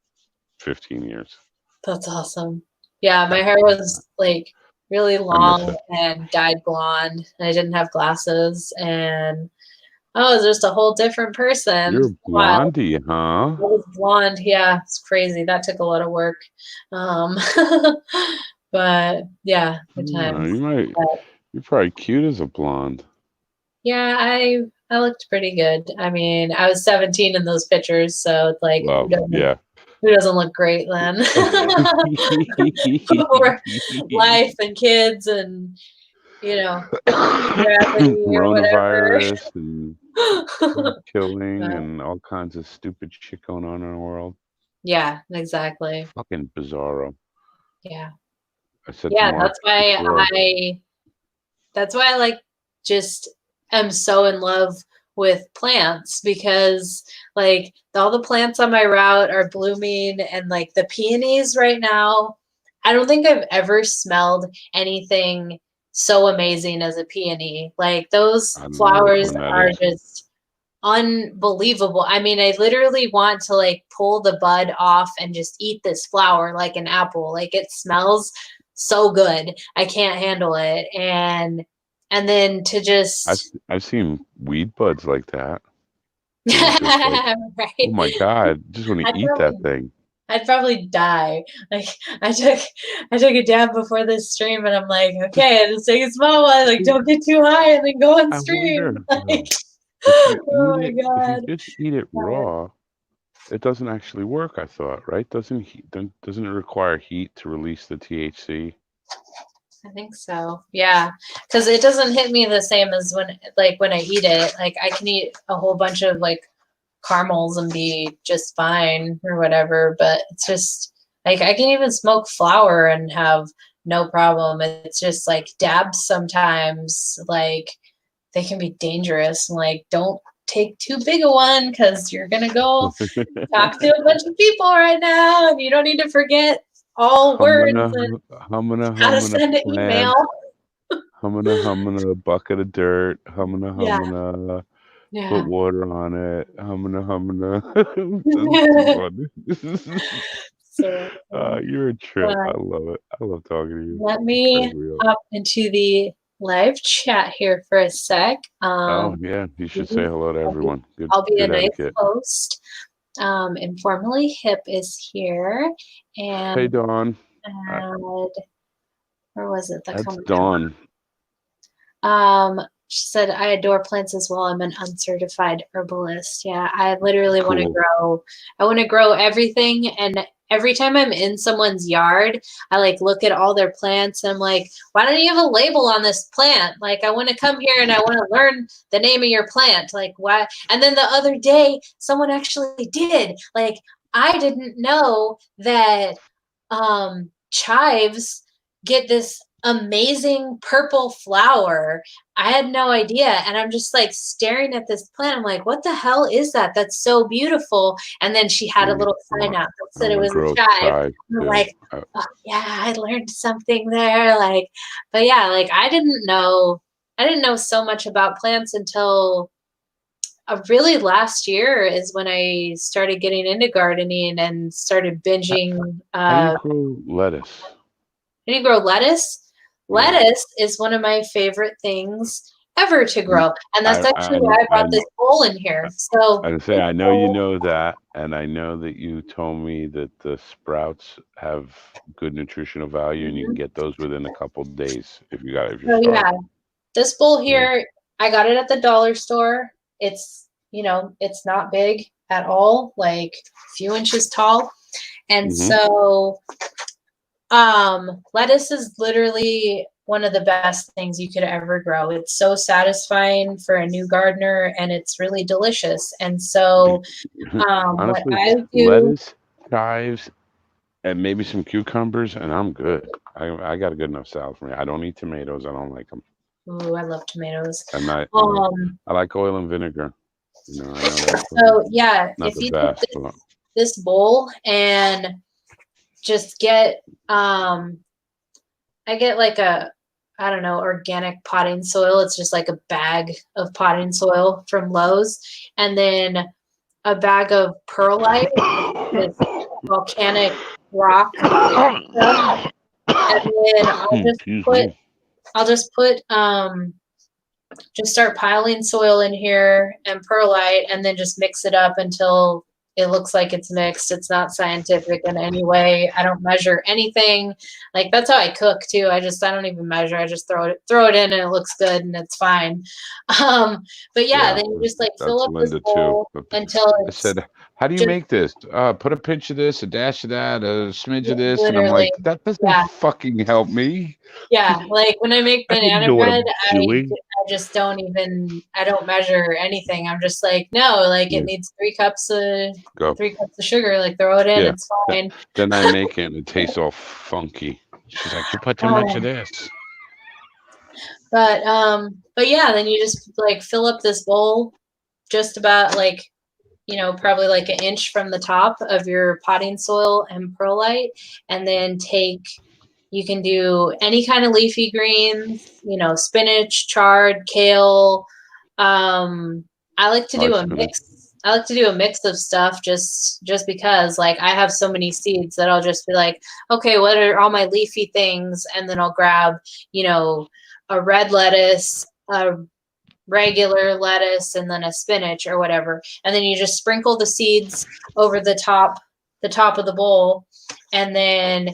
15 years.
That's awesome. Yeah, my hair was like really
I miss
long
it.
and dyed blonde, and I didn't have glasses, and I was just a whole different person.
You're a
Wow.
blondie, huh?
I was blonde. Yeah, it's crazy. That took a lot of work. Um, but yeah, good times. But,
You're probably cute as a blonde.
yeah, I looked pretty good. I mean, I was 17 in those pictures, so it's like
Well, yeah.
who doesn't look great then? For life and kids and gravity or whatever.
Coronavirus and killing and all kinds of stupid shit going on in the world.
Yeah, exactly.
Fucking bizarro.
Yeah.
I said to
Yeah,
Mark before.
that's why I like just am so in love with plants because like all the plants on my route are blooming and like the peonies right now. I don't think I've ever smelled anything so amazing as a peony. Like those
I don't know which
flowers
one that
are
is.
just unbelievable. I mean, I literally want to like pull the bud off and just eat this flower like an apple. Like it smells so good. I can't handle it. And then to just
I've seen weed buds like that. You're just like, oh
right.
my God, just want
I'd
to eat that
probably
thing.
I'd probably die. Like I took I took a dab before this stream and I'm like, okay, just take a small one, like don't get too high and then go on
I
stream.
wonder
Like,
if
oh my
you
God.
just eat it raw, it doesn't actually work, I thought, right? Doesn't it require heat to release the THC?
I think so. Yeah. Because it doesn't hit me the same as when I eat it. Like I can eat a whole bunch of like caramels and be just fine or whatever. But it's just like I can even smoke flower and have no problem. It's just like dabs sometimes, like they can be dangerous. And like don't take too big a one because you're gonna go talk to a bunch of people right now and you don't need to forget all words
Humming
and how to
humming a
send an email.
plant, humming a bucket of dirt,
Yeah.
humming a put
Yeah.
water on it, humming a. That's too funny.
So
You're a trip.
uh,
I love it. I love talking to you.
let
You
me
crack me up.
hop into the live chat here for a sec.
Oh yeah, you should say hello to
I'll be,
everyone.
I'll be a
Good
nice
etiquette.
host. Informally Hip is here,
Hey
and
Dawn.
where was it? The
That's
comment.
Dawn.
She said, I adore plants as well. I'm an uncertified herbalist. Yeah, I literally want to
Cool.
grow. I want to grow everything. And every time I'm in someone's yard, I like look at all their plants and I'm like, why don't you have a label on this plant? Like, I want to come here and I want to learn the name of your plant. Like, why? And then the other day, someone actually did. Like, I didn't know that chives get this amazing purple flower. I had no idea. And I'm just like staring at this plant. I'm like, what the hell is that? That's so beautiful. And then she had a little sign out that
I
said it
want to
was a
grow
chive.
chive
I'm
too.
like, oh, yeah, I learned something there. Like, but yeah, like I didn't know so much about plants until really last year is when I started getting into gardening and started binging.
How do you grow lettuce?
How do you grow lettuce?
Yeah.
Lettuce is one of my favorite things ever to grow. And that's actually why I
I
brought this bowl in here. So
I'd say
this
I know you
bowl,
know that, and I know that you told me that the sprouts have good nutritional value, and you can
mhm.
get those within a couple days if you're
So yeah,
starting.
this bowl
Yeah.
here, I got it at the dollar store. It's not big at all, like a few inches tall. And
Mm-hmm.
so lettuce is literally one of the best things you could ever grow. It's so satisfying for a new gardener and it's really delicious. And so, what
Honestly,
I do,
lettuce, chives, and maybe some cucumbers, and I'm good. I got a good enough salad for me. I don't eat tomatoes. I don't like them.
ooh, I love tomatoes.
And
Um,
I like oil and vinegar. I know that's
so yeah,
not
if
the
you take
best, but
this bowl and just get, um, I get like a, I don't know, organic potting soil. It's just like a bag of potting soil from Lowe's, and then a bag of perlite, this volcanic rock stuff, and then
Excuse me.
I'll just put just start piling soil in here and perlite, and then just mix it up until it looks like it's mixed. It's not scientific in any way. I don't measure anything. Like that's how I cook too. I don't even measure. I just throw it in and it looks good and it's fine. But yeah, then you just like fill
That's
up this
Linda too.
bowl until
I
it's
said, "How do you
just
make this? Put a pinch of this, a dash of that, a smidge of this," and I'm
literally,
like, "That doesn't
yeah.
fucking help me.
Yeah, like when I make
I don't
banana
know what
bread,
I'm doing."
I just don't even I don't measure anything. I'm just like, no, like it
Yeah,
needs
go.
3 cups of sugar, like throw it in,
Yeah.
it's
Th-
fine.
Then I make it and it tastes all funky. She's like, "You put too much of
Oh,
this."
but yeah, then you just like fill up this bowl just about like, probably like an inch from the top of your potting soil and perlite, and then you can do any kind of leafy greens, spinach, chard, kale. I like to
I
do
like
a
spinach.
mix. I like to do a mix of stuff just because like I have so many seeds that I'll just be like, okay, what are all my leafy things? And then I'll grab, you know, a red lettuce, a regular lettuce, and then a spinach or whatever. And then you just sprinkle the seeds over the top of the bowl, and then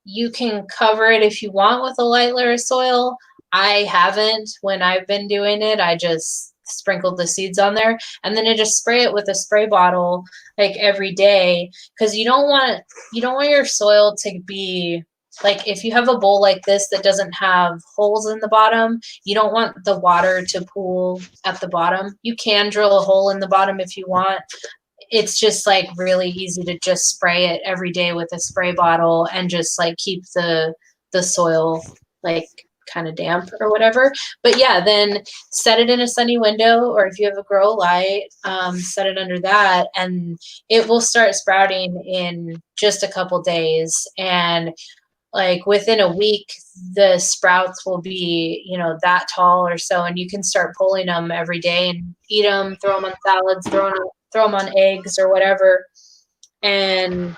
you can cover it if you want with a light layer of soil. I haven't when I've been doing it. I just sprinkled the seeds on there, and then I just spray it with a spray bottle like every day, because you don't want your soil to be like, if you have a bowl like this that doesn't have holes in the bottom, you don't want the water to pool at the bottom. You can drill a hole in the bottom if you want. It's just like really easy to just spray it every day with a spray bottle and just like keep the soil like kind of damp or whatever. But yeah, then set it in a sunny window, or if you have a grow light, set it under that, and it will start sprouting in just a couple days. And like within a week, the sprouts will be, that tall or so, and you can start pulling them every day and eat them, throw them on salads, throw them on eggs or whatever. And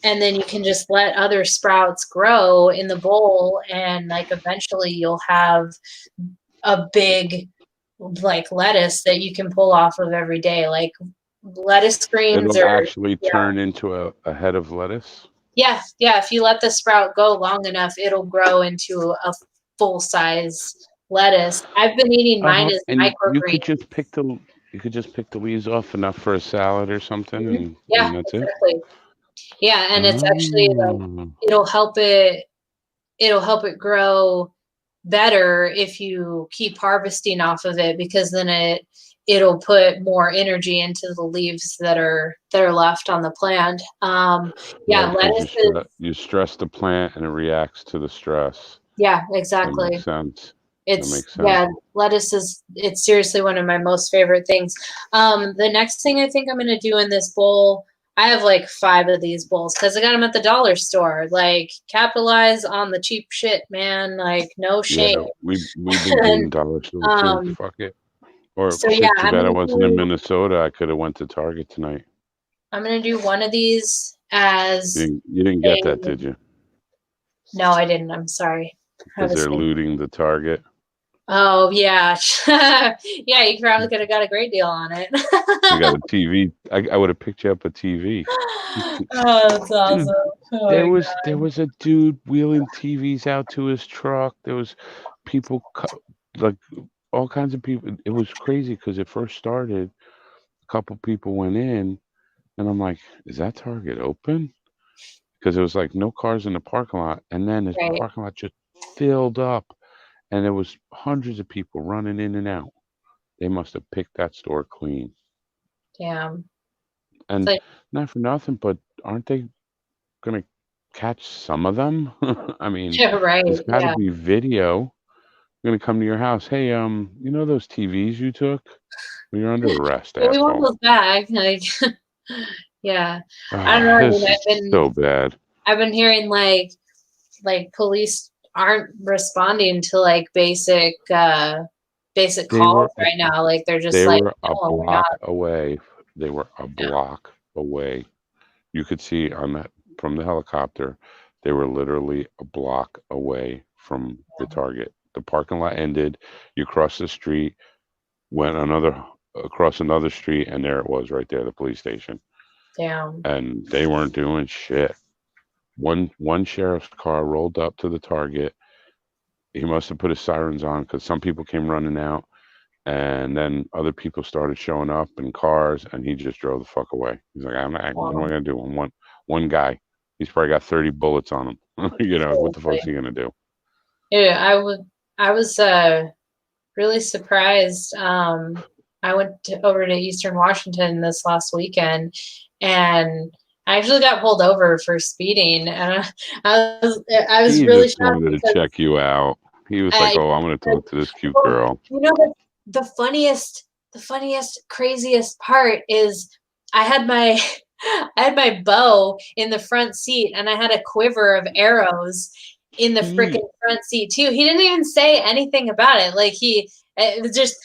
then you can just let other sprouts grow in the bowl, and like eventually you'll have a big like lettuce that you can pull off of every day, like lettuce greens,
It'll
or
actually
yeah.
turn into a head of lettuce.
Yeah, if you let the sprout go long enough, it'll grow into a full size lettuce. I've been eating mine as
And
microgreen.
you could just pick the leaves off enough for a salad or something,
Mhm.
and
Yeah,
that's it.
exactly. Yeah, and it's actually like
Oh,
it'll help it it'll help it grow better if you keep harvesting off of it, because then it'll put more energy into the leaves that are left on the plant.
yeah,
Yeah,
because
lettuce is,
you stress the plant and it reacts to the stress.
yeah,
That makes
exactly.
sense. That
It's
makes sense.
yeah, lettuce it's seriously one of my most favorite things. The next thing I think I'm gonna do in this bowl, I have like 5 of these bowls because I got them at the dollar store. Like, capitalize on the cheap shit, man. Like, no
Yeah,
shame.
we've been doing
And
dollar store too.
um,
Fuck it. Or
so yeah,
shit, too bad I wasn't in Minnesota. I could have went to Target tonight.
I'm gonna do one of these as
You didn't get
a
that, did you?
no, I didn't. I'm sorry. I
Because
was
they're
thinking.
looting the Target.
Oh yeah, yeah. You probably could have got a great deal on it.
I got a TV. I would have picked you up a TV.
Oh, that's
Dude,
awesome. Oh my
there was a dude wheeling TVs out to his truck. There was people like all kinds of people. It was crazy because it first started. A couple people went in, and I'm like, "Is that Target open?" Because there was like no cars in the parking lot, and then his
Right.
parking lot just filled up, and there was hundreds of people running in and out. They must have picked that store clean.
Damn. It's
And
like,
not for nothing, but aren't they gonna catch some of them? I mean,
yeah, right.
there's got to
Yeah.
be video. They're gonna come to your house. Hey, you know those TVs you took? Well, you're under arrest,
But we want
asshole.
those back. Like, yeah. I don't know.
Ah,
I mean,
this is so bad.
I've been hearing like police aren't responding to like basic
They
calls
were
right now. Like they're just
they
like,
were a
no, we're
block
not.
away. They were a
No.
block away. You could see on that from the helicopter, they were literally a block away from the target. The parking lot ended. You cross the street, went across another street, and there it was right there, the police station.
Damn.
And they weren't doing shit. One sheriff's car rolled up to the target. He must have put his sirens on because some people came running out, and then other people started showing up in cars, and he just drove the fuck away. He's like, what am I gonna do? I'm one guy. He's probably got 30 bullets on him. What the fuck's he gonna do?
Yeah, I was really surprised. I went over to Eastern Washington this last weekend, and I actually got pulled over for speeding, and I was
He
really
just
shocked
wanted to
because
check you out. He was like,
I,
"Oh, I'm gonna talk to this cute
well,
girl."
you know, the funniest, craziest part is I had my I had my bow in the front seat, and I had a quiver of arrows in the freaking front seat too. He didn't even say anything about it. Like it was just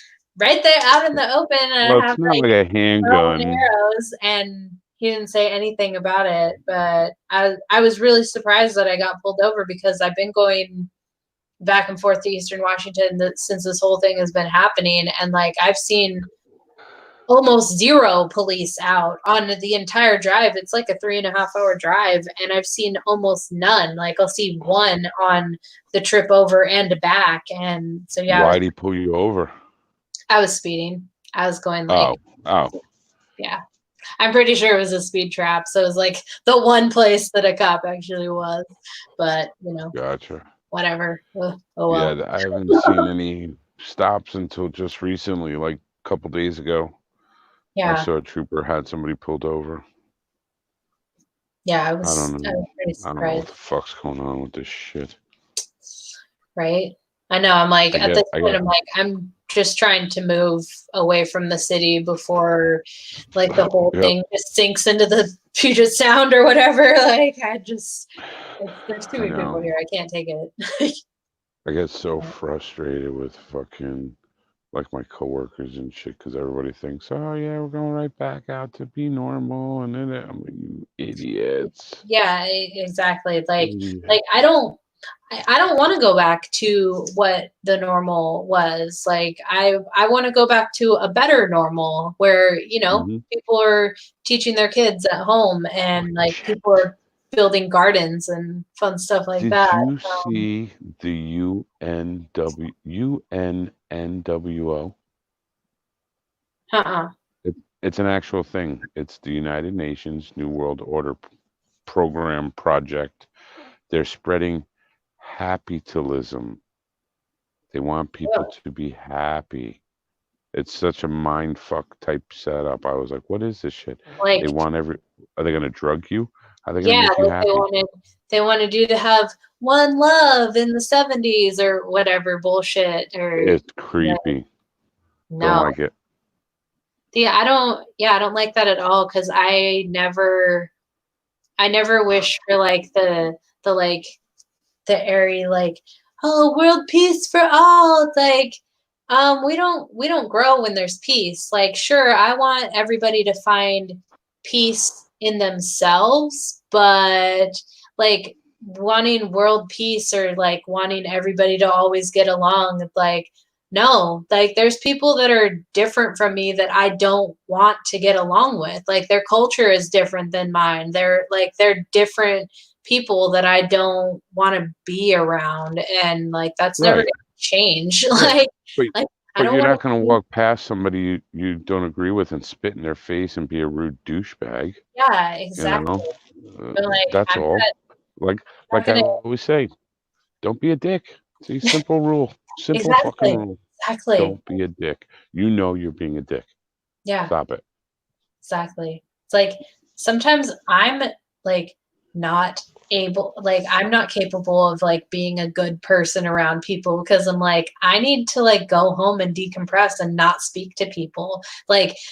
right there out in the open, and
Well,
I
it's
have
not
like
like a
bow and
handgun.
arrows, and he didn't say anything about it. But I was really surprised that I got pulled over because I've been going back and forth to Eastern Washington since this whole thing has been happening, and like I've seen almost zero police out on the entire drive. It's like a 3.5 hour drive, and I've seen almost none. Like I'll see one on the trip over and back, and so yeah,
Why'd he pull you over?
I was speeding. I was going like,
Oh,
yeah. I'm pretty sure it was a speed trap, so it was like the one place that a cop actually was. But
gotcha.
whatever. Oh
Yeah,
well.
I haven't seen any stops until just recently, like a couple days ago. I
Yeah,
saw a trooper had somebody pulled over.
yeah. I
I don't
was
know.
pretty
I don't know what
surprised.
the fuck's going on with this shit.
Right? I know. I'm like,
I
at
get,
this
I
point,
get,
I'm like, I'm just trying to move away from the city before like the whole
yep.
thing just sinks into the Puget Sound or whatever. Like, there's too
I
many people
know.
here. I can't take it.
I get so frustrated with fucking like my coworkers and shit because everybody thinks, oh yeah, we're going right back out to be normal, and then I'm like, you idiots.
Yeah, exactly.
Idiot.
I don't want to go back to what the normal was. Like I want to go back to a better normal where,
Hmm.
people are teaching their kids at home,
Oh
and like
shit.
people are building gardens and fun stuff like
Did
that.
you
Um,
see the UNNWO?
uh-uh.
It's an actual thing. It's the United Nations New World Order program project. They're spreading happytalism. They want people
Really.
to be happy. It's such a mind fuck type setup. I was like, what is this shit?
Like,
They want are they gonna drug you? Are they gonna
yeah,
make you
like
happy?
they wanted you to have one love in the 70s or whatever bullshit or
It's creepy. Don't
no.
like it.
I don't like that at all because I never wish for like the like the airy like, oh, world peace for all. It's like we don't grow when there's peace. Like sure, I want everybody to find peace in themselves, but like wanting world peace or like wanting everybody to always get along, it's like no, like there's people that are different from me that I don't want to get along with. Like their culture is different than mine. They're different people that I don't want to be around, and like that's never
Right.
gonna change.
Right. But
Like I
but
don't
you're
want
not gonna
to.
walk past somebody you don't agree with and spit in their face and be a rude douchebag.
Yeah,
You
exactly.
know,
But like
that's
I'm
all. Like
not
I
gonna.
always say, don't be a dick. It's a simple rule. Simple fucking
Exactly,
rule.
exactly.
Don't be a dick. You know you're being a dick.
Yeah,
Stop it.
exactly. It's like sometimes I'm like not able, like, I'm not capable of like being a good person around people because I'm like, I need to like go home and decompress and not speak to people.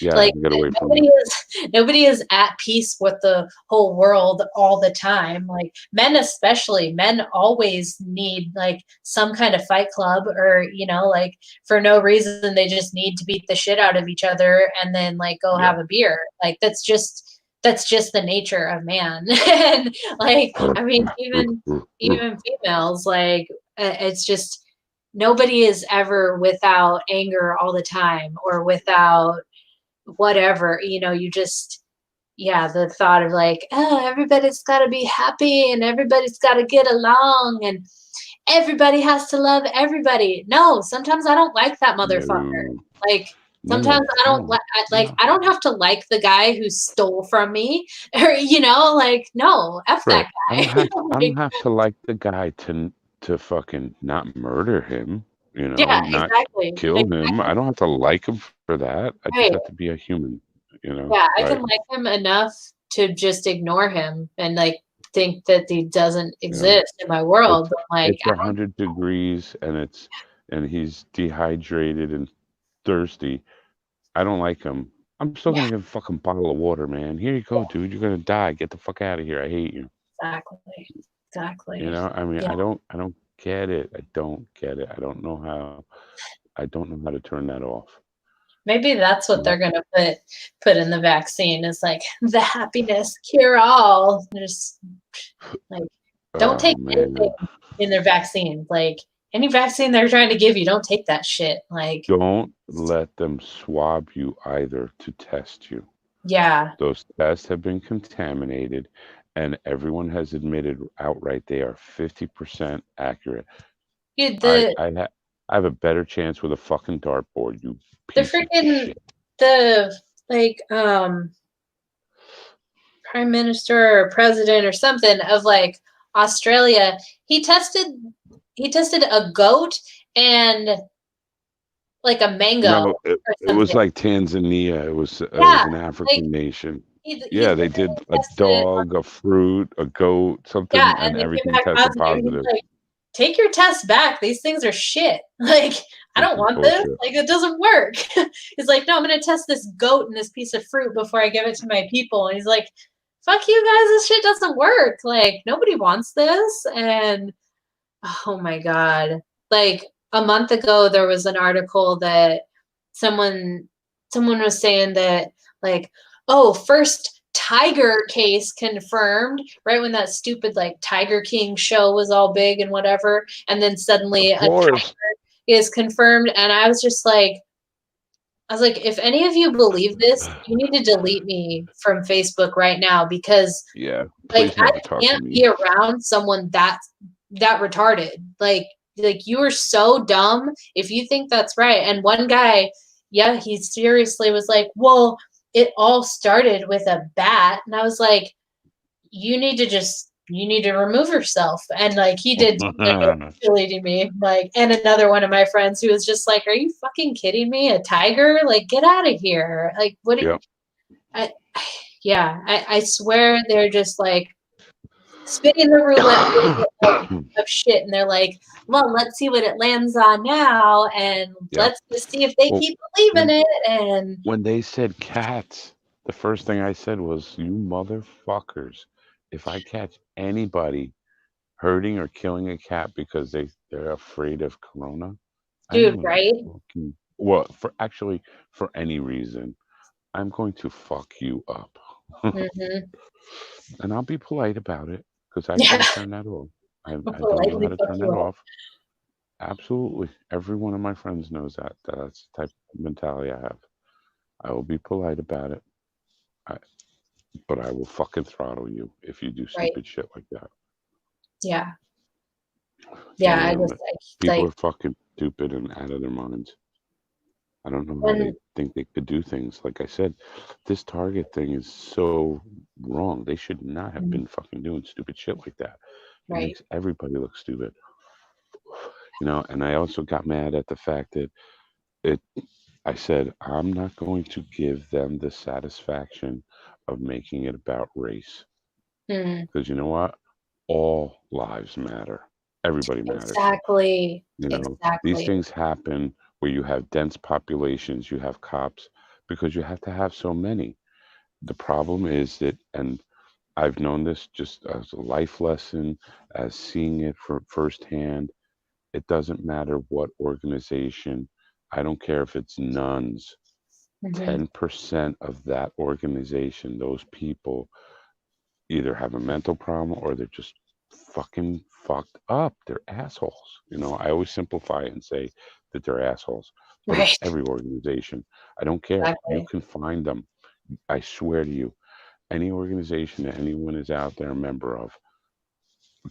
Yeah,
Like
get away from
nobody
them.
is at peace with the whole world all the time. Like men especially, men always need like some kind of fight club, or like for no reason they just need to beat the shit out of each other and then like go
Yeah.
have a beer. Like that's just the nature of man. And like, I mean, even females, like it's just nobody is ever without anger all the time or without whatever, you just, yeah, the thought of like, oh, everybody's got to be happy and everybody's got to get along and everybody has to love everybody. No, sometimes I don't like that motherfucker.
No,
Like
no,
sometimes I don't
no,
like
no.
I don't have to like the guy who stole from me or like no, F that
Right.
guy.
I
Like,
don't have to like the guy to fucking not murder him,
yeah,
not
exactly.
kill him. I don't have to like him for that. I just
Right.
have to be a human,
Yeah, I can
like,
like him enough to just ignore him and like think that he doesn't
you know,
exist in my world.
it's
But like,
it's 100 degrees and he's dehydrated and thirsty. I don't like him. I'm still
yeah,
gonna get a fucking bottle of water, man. Here you go,
yeah,
dude. You're gonna die. Get the fuck out of here. I hate you.
exactly, exactly.
I mean,
Yeah,
I don't get it. I don't get it. I don't know how to turn that off.
maybe that's
You
what
know?
they're gonna put in the vaccine is like the happiness cure all. Just like don't
Oh
take anything
man.
in their vaccine. Like any vaccine they're trying to give you, don't take that shit. Like,
Don't let them swab you either to test you.
yeah,
Those tests have been contaminated, and everyone has admitted outright they are 50% accurate.
dude,
I
the
I ha I have a better chance with a fucking dartboard, you
the
piece of
freaking
shit.
the like prime minister or president or something of like Australia, he tested he tested a goat and like a mango
No,
or
it was
something.
like Tanzania. It
Yeah,
was an
like
African nation.
he
Yeah, they
literally
did a
tested it.
dog, a fruit, a goat,
Yeah,
something, and
and they came
everything
back
tested
positive. And he's
positive.
like, take your test back. These things are shit. Like, I
This
don't
is
want this.
bullshit.
Like, it doesn't work. He's like, no, I'm gonna test this goat and this piece of fruit before I give it to my people. And he's like, fuck you guys, this shit doesn't work. Like, nobody wants this. And oh my God. Like a month ago there was an article that someone someone was saying that like, oh, first tiger case confirmed, right when that stupid like Tiger King show was all big and whatever, and then suddenly
Of
a
course.
is confirmed, and I was like, if any of you believe this, you need to delete me from Facebook right now because
Yeah,
like
please
I
never talk to
can't
me.
be around someone that retarded. Like you are so dumb if you think that's right. And one guy, yeah, he seriously was like, "Well, it all started with a bat." And I was like, you need to remove yourself." And like he did end up deleting me. Like, and another one of my friends who was just like, "Are you fucking kidding me? A tiger? Like, get out of here!" Like, what?
Yep.
I, yeah, I swear they're just like spinning the roulette wheel of shit, and they're like, "Well, let's see what it lands on now, and
Yep.
let's just see if they
Well,
keep believing
when
it." And
when they said cats, the first thing I said was, "You motherfuckers! If I catch anybody hurting or killing a cat because they're afraid of corona, I'm
dude,
gonna
right?
fucking well for any reason, I'm going to fuck you up."
Mm-hmm.
And I'll be polite about it because I
Yeah,
can't turn that off.
I'll
I don't know how
politely
to
fuck
turn
you
that
up.
off. Absolutely. Every one of my friends knows that. That's the type of mentality I have. I will be polite about it, I, but I will fucking throttle you if you do
Right?
stupid shit like that.
Yeah, yeah. I
Damn
just
it. People
like
are fucking stupid and out of their minds. I don't know how they
when
think they could do things. Like I said, this Target thing is so wrong. They should not have been fucking doing stupid shit like that. It
right.
makes everybody look stupid. And I also got mad at the fact that it I said I'm not going to give them the satisfaction of making it about race
Mm,
because you know what? all lives matter. Everybody matters.
Exactly.
You know, these
Exactly.
things happen where you have dense populations, you have cops, because you have to have so many. The problem is that, and I've known this just as a life lesson, as seeing it for firsthand. It doesn't matter what organization. I don't care if it's nuns.
Hmm.
10% of that organization, those people either have a mental problem or they're just fucking fucked up. They're assholes. You know, I always simplify it and say that they're assholes, but it's
Right.
every organization. I don't care. You
Exactly.
can find them. I swear to you, any organization that anyone is out there a member of,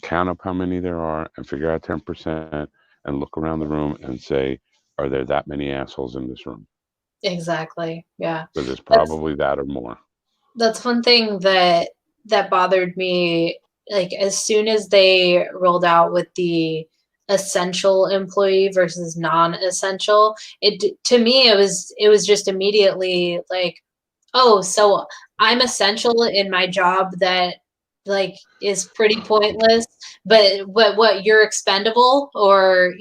count up how many there are and figure out 10% and look around the room and say, are there that many assholes in this room?
Exactly. Yeah.
Because there's
That's
probably that or more.
one thing that bothered me, like as soon as they rolled out with the essential employee versus non-essential, to me it was just immediately like, oh, so I'm essential in my job that like is pretty pointless, but what, you're expendable, or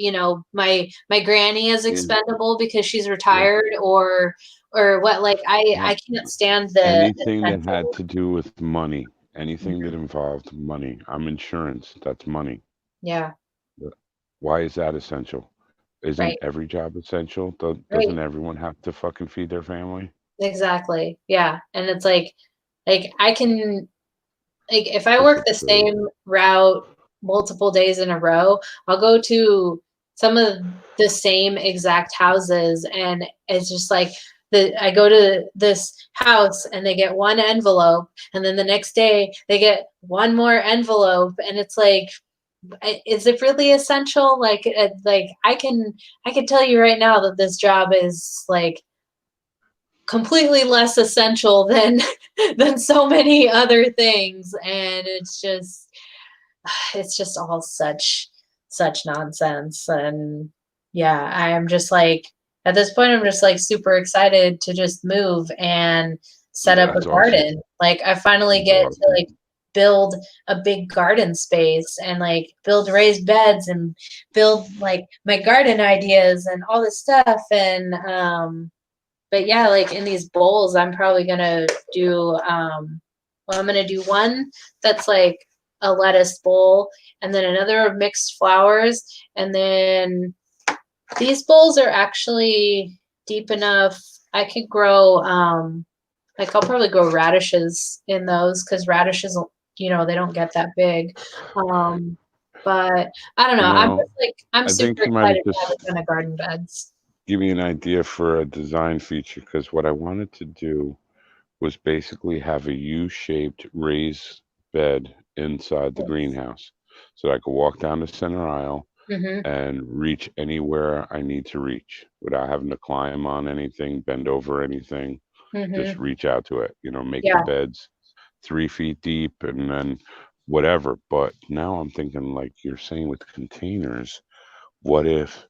my granny is
Yeah.
expendable because she's
Yeah.
retired, or what, like I
Yep.
can't stand the
Anything that had
essential.
to do with money, anything that
Mhm.
involved money. I'm insurance. That's money.
Yeah,
But why is that essential? Isn't
right,
every job essential?
right.
Doesn't everyone have to fucking feed their family?
Exactly. Yeah. And it's like I can, like if I
It's
work the
absurd.
same route multiple days in a row, I'll go to some of the same exact houses, and it's just like I go to this house and they get one envelope, and then the next day they get one more envelope, and it's like, is it really essential? Like I can tell you right now that this job is like completely less essential than than so many other things, and it's just all such nonsense. And yeah, I'm just like, at this point I'm just like super excited to just move and set up a
That's awesome.
garden. Like I finally
That's
get to
awesome.
like build a big garden space and like build raised beds and build like my garden ideas and all this stuff. And but yeah, like in these bowls, I'm probably gonna do well, I'm gonna do one that's like a lettuce bowl, and then another of mixed flowers, and then these bowls are actually deep enough. I could grow like I'll probably grow radishes in those, because radishes, they don't get that big. Um but I don't know.
You
I'm
know,
just like, I'm
I
super
think you might have
excited to have
just
a ton of garden beds.
given me an idea for a design feature because what I wanted to do was basically have a U-shaped raised bed inside the greenhouse so that I could walk down the center aisle
Mm-hmm.
and reach anywhere I need to reach without having to climb on anything, bend over anything, just
Mm-hmm.
reach out to it, make the
Yeah.
beds 3 feet deep and then whatever. But now I'm thinking, like you're saying with containers, what if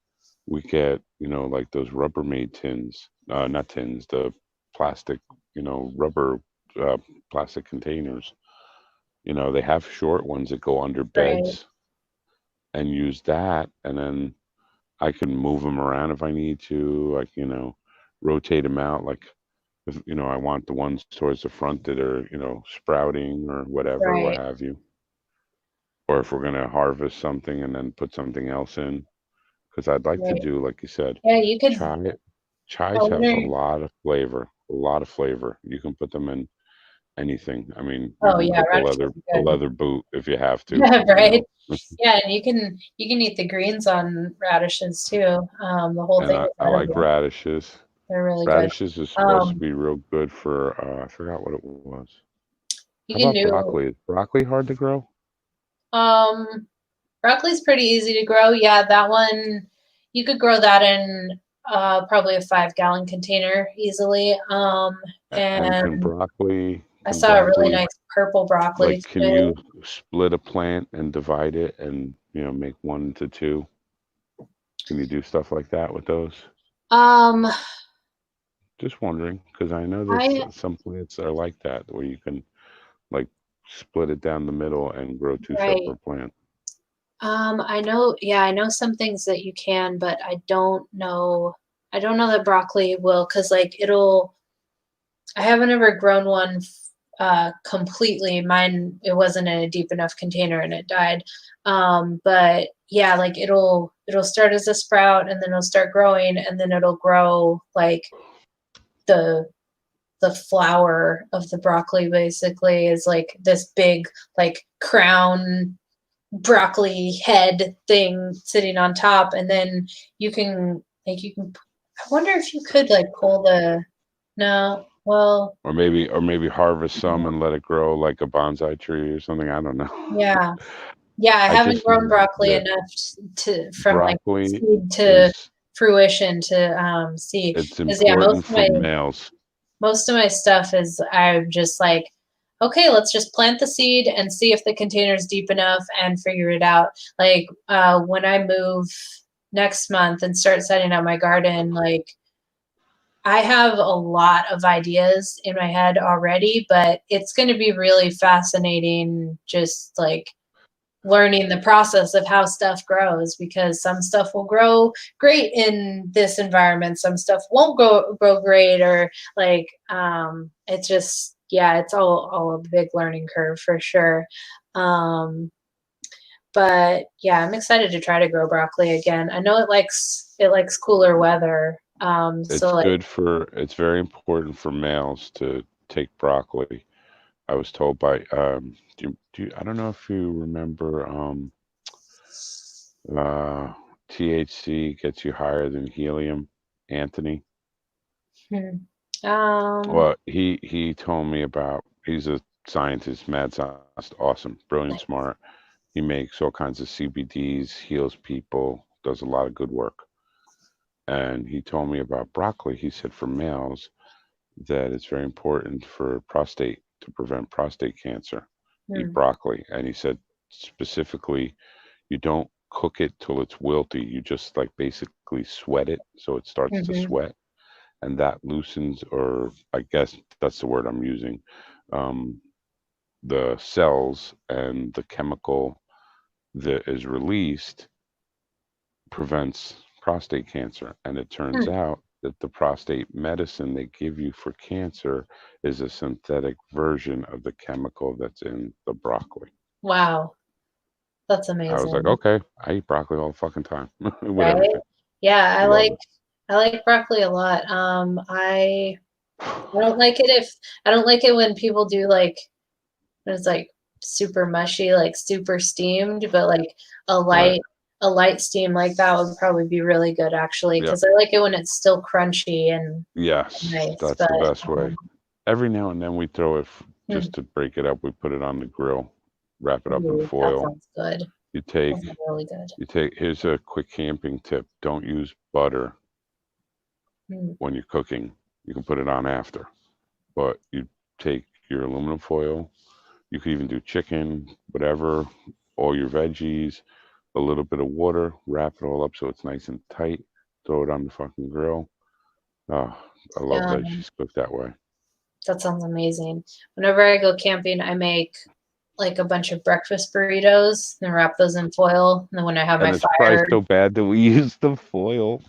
we get, like those Rubbermaid tins, not tins, the plastic, rubber uh, plastic containers. They have short ones that go under
Right.
beds and use that. And then I can move them around if I need to, like, rotate them out. Like, if, I want the ones towards the front that are, sprouting or whatever, what
Right.
have you. Or if we're going to harvest something and then put something else in. Because I'd like to
Right.
do, like you said,
Yeah, you could.
chai.
I
Chives have a
wonder.
lot of flavor, a lot of flavor. You can put them in anything. I mean,
Oh
even
yeah,
like
radishes
a
are good.
leather boot if you have to,
Yeah,
you
right.
know.
Yeah, and you can eat the greens on radishes too. The whole
And
thing
I,
is
I like
edible.
radishes.
They're really good.
Radishes is supposed to
Um,
be real good for I forgot what it was.
you
How
can
about
do.
broccoli? Is broccoli hard to grow?
Um, Broccoli's pretty easy to grow. Yeah, that one you could grow that in probably a 5-gallon container easily.
And can
And
broccoli
I
can
saw a really
broccoli
nice purple broccoli
like can
today.
you split a plant and divide it and make one to two? Can you do stuff like that with those?
Um,
Just wondering because I know there's
I
some plants that are like that where you can like split it down the middle and grow two
Right.
separate plants?
I know, yeah, I know some things that you can, but I don't know that broccoli will, because like I haven't ever grown one completely. Mine, it wasn't in a deep enough container and it died. But yeah, like it'll start as a sprout and then it'll start growing and then it'll grow like the the flower of the broccoli basically is like this big like crown broccoli head thing sitting on top, and then you can I wonder if you could like pull the no, well,
Or maybe harvest some and let it grow like a bonsai tree or something. I don't know.
yeah. Yeah, I
I
haven't
just
grown broccoli
yeah,
enough to from like
broccoli
seed to
is
fruition to see.
it's
Because yeah,
important for males.
most of my stuff is I'm just like, okay, let's just plant the seed and see if the container is deep enough and figure it out. Like when I move next month and start setting up my garden, like I have a lot of ideas in my head already, but it's going to be really fascinating just like learning the process of how stuff grows, because some stuff will grow great in this environment, some stuff won't grow great, or like it's just yeah, it's all a big learning curve for sure. um but yeah, I'm excited to try to grow broccoli again. I know it likes cooler weather, so like
It's very important for males to take broccoli. I was told by I don't know if you remember uh THC gets you higher than helium, Anthony.
hmm, um
Well, he told me about he's a scientist, mad scientist, awesome, brilliant,
like,
smart. He makes all kinds of CBDs, heals people, does a lot of good work. And he told me about broccoli. He said for males that it's very important for prostate to prevent prostate cancer. Eat
hmm,
broccoli. And he said specifically, you don't cook it till it's wilty. You just like basically sweat it so it starts to
mhm.
sweat, and that loosens, or I guess that's the word I'm using, um, the cells, and the chemical that is released prevents prostate cancer. And it turns
Hmm.
out that the prostate medicine they give you for cancer is a synthetic version of the chemical that's in the broccoli.
Wow, that's
I was like,
amazing.
okay, I eat broccoli all the fucking time with
Right?
everything.
Yeah,
Love it.
I like broccoli a lot. I don't like it if I don't like it when people do like when it's like super mushy, like super steamed, but like a
Right.
light a light steam like that would probably be really good actually,
Yep.
because I like it when it's still crunchy and
Yes,
nice.
that's
But
the best way. Every now and then we throw it
hmm,
just to break it up. We put it on the grill, wrap it up in
ooh, that
foil.
sounds good.
You
That
take
sounds really good.
here's a quick camping tip. Don't use butter
Hmm.
when you're cooking. You can put it on after. But you take your aluminum foil. You could even do chicken, whatever, all your veggies, a little bit of water, wrap it all up so it's nice and tight. Throw it on the fucking grill. Oh, I love
Um,
veggies cooked that way.
that sounds amazing. Whenever I go camping, I make like a bunch of breakfast burritos and wrap those in foil. And then when I have my
And it's probably
fire,
so bad that we use the foil.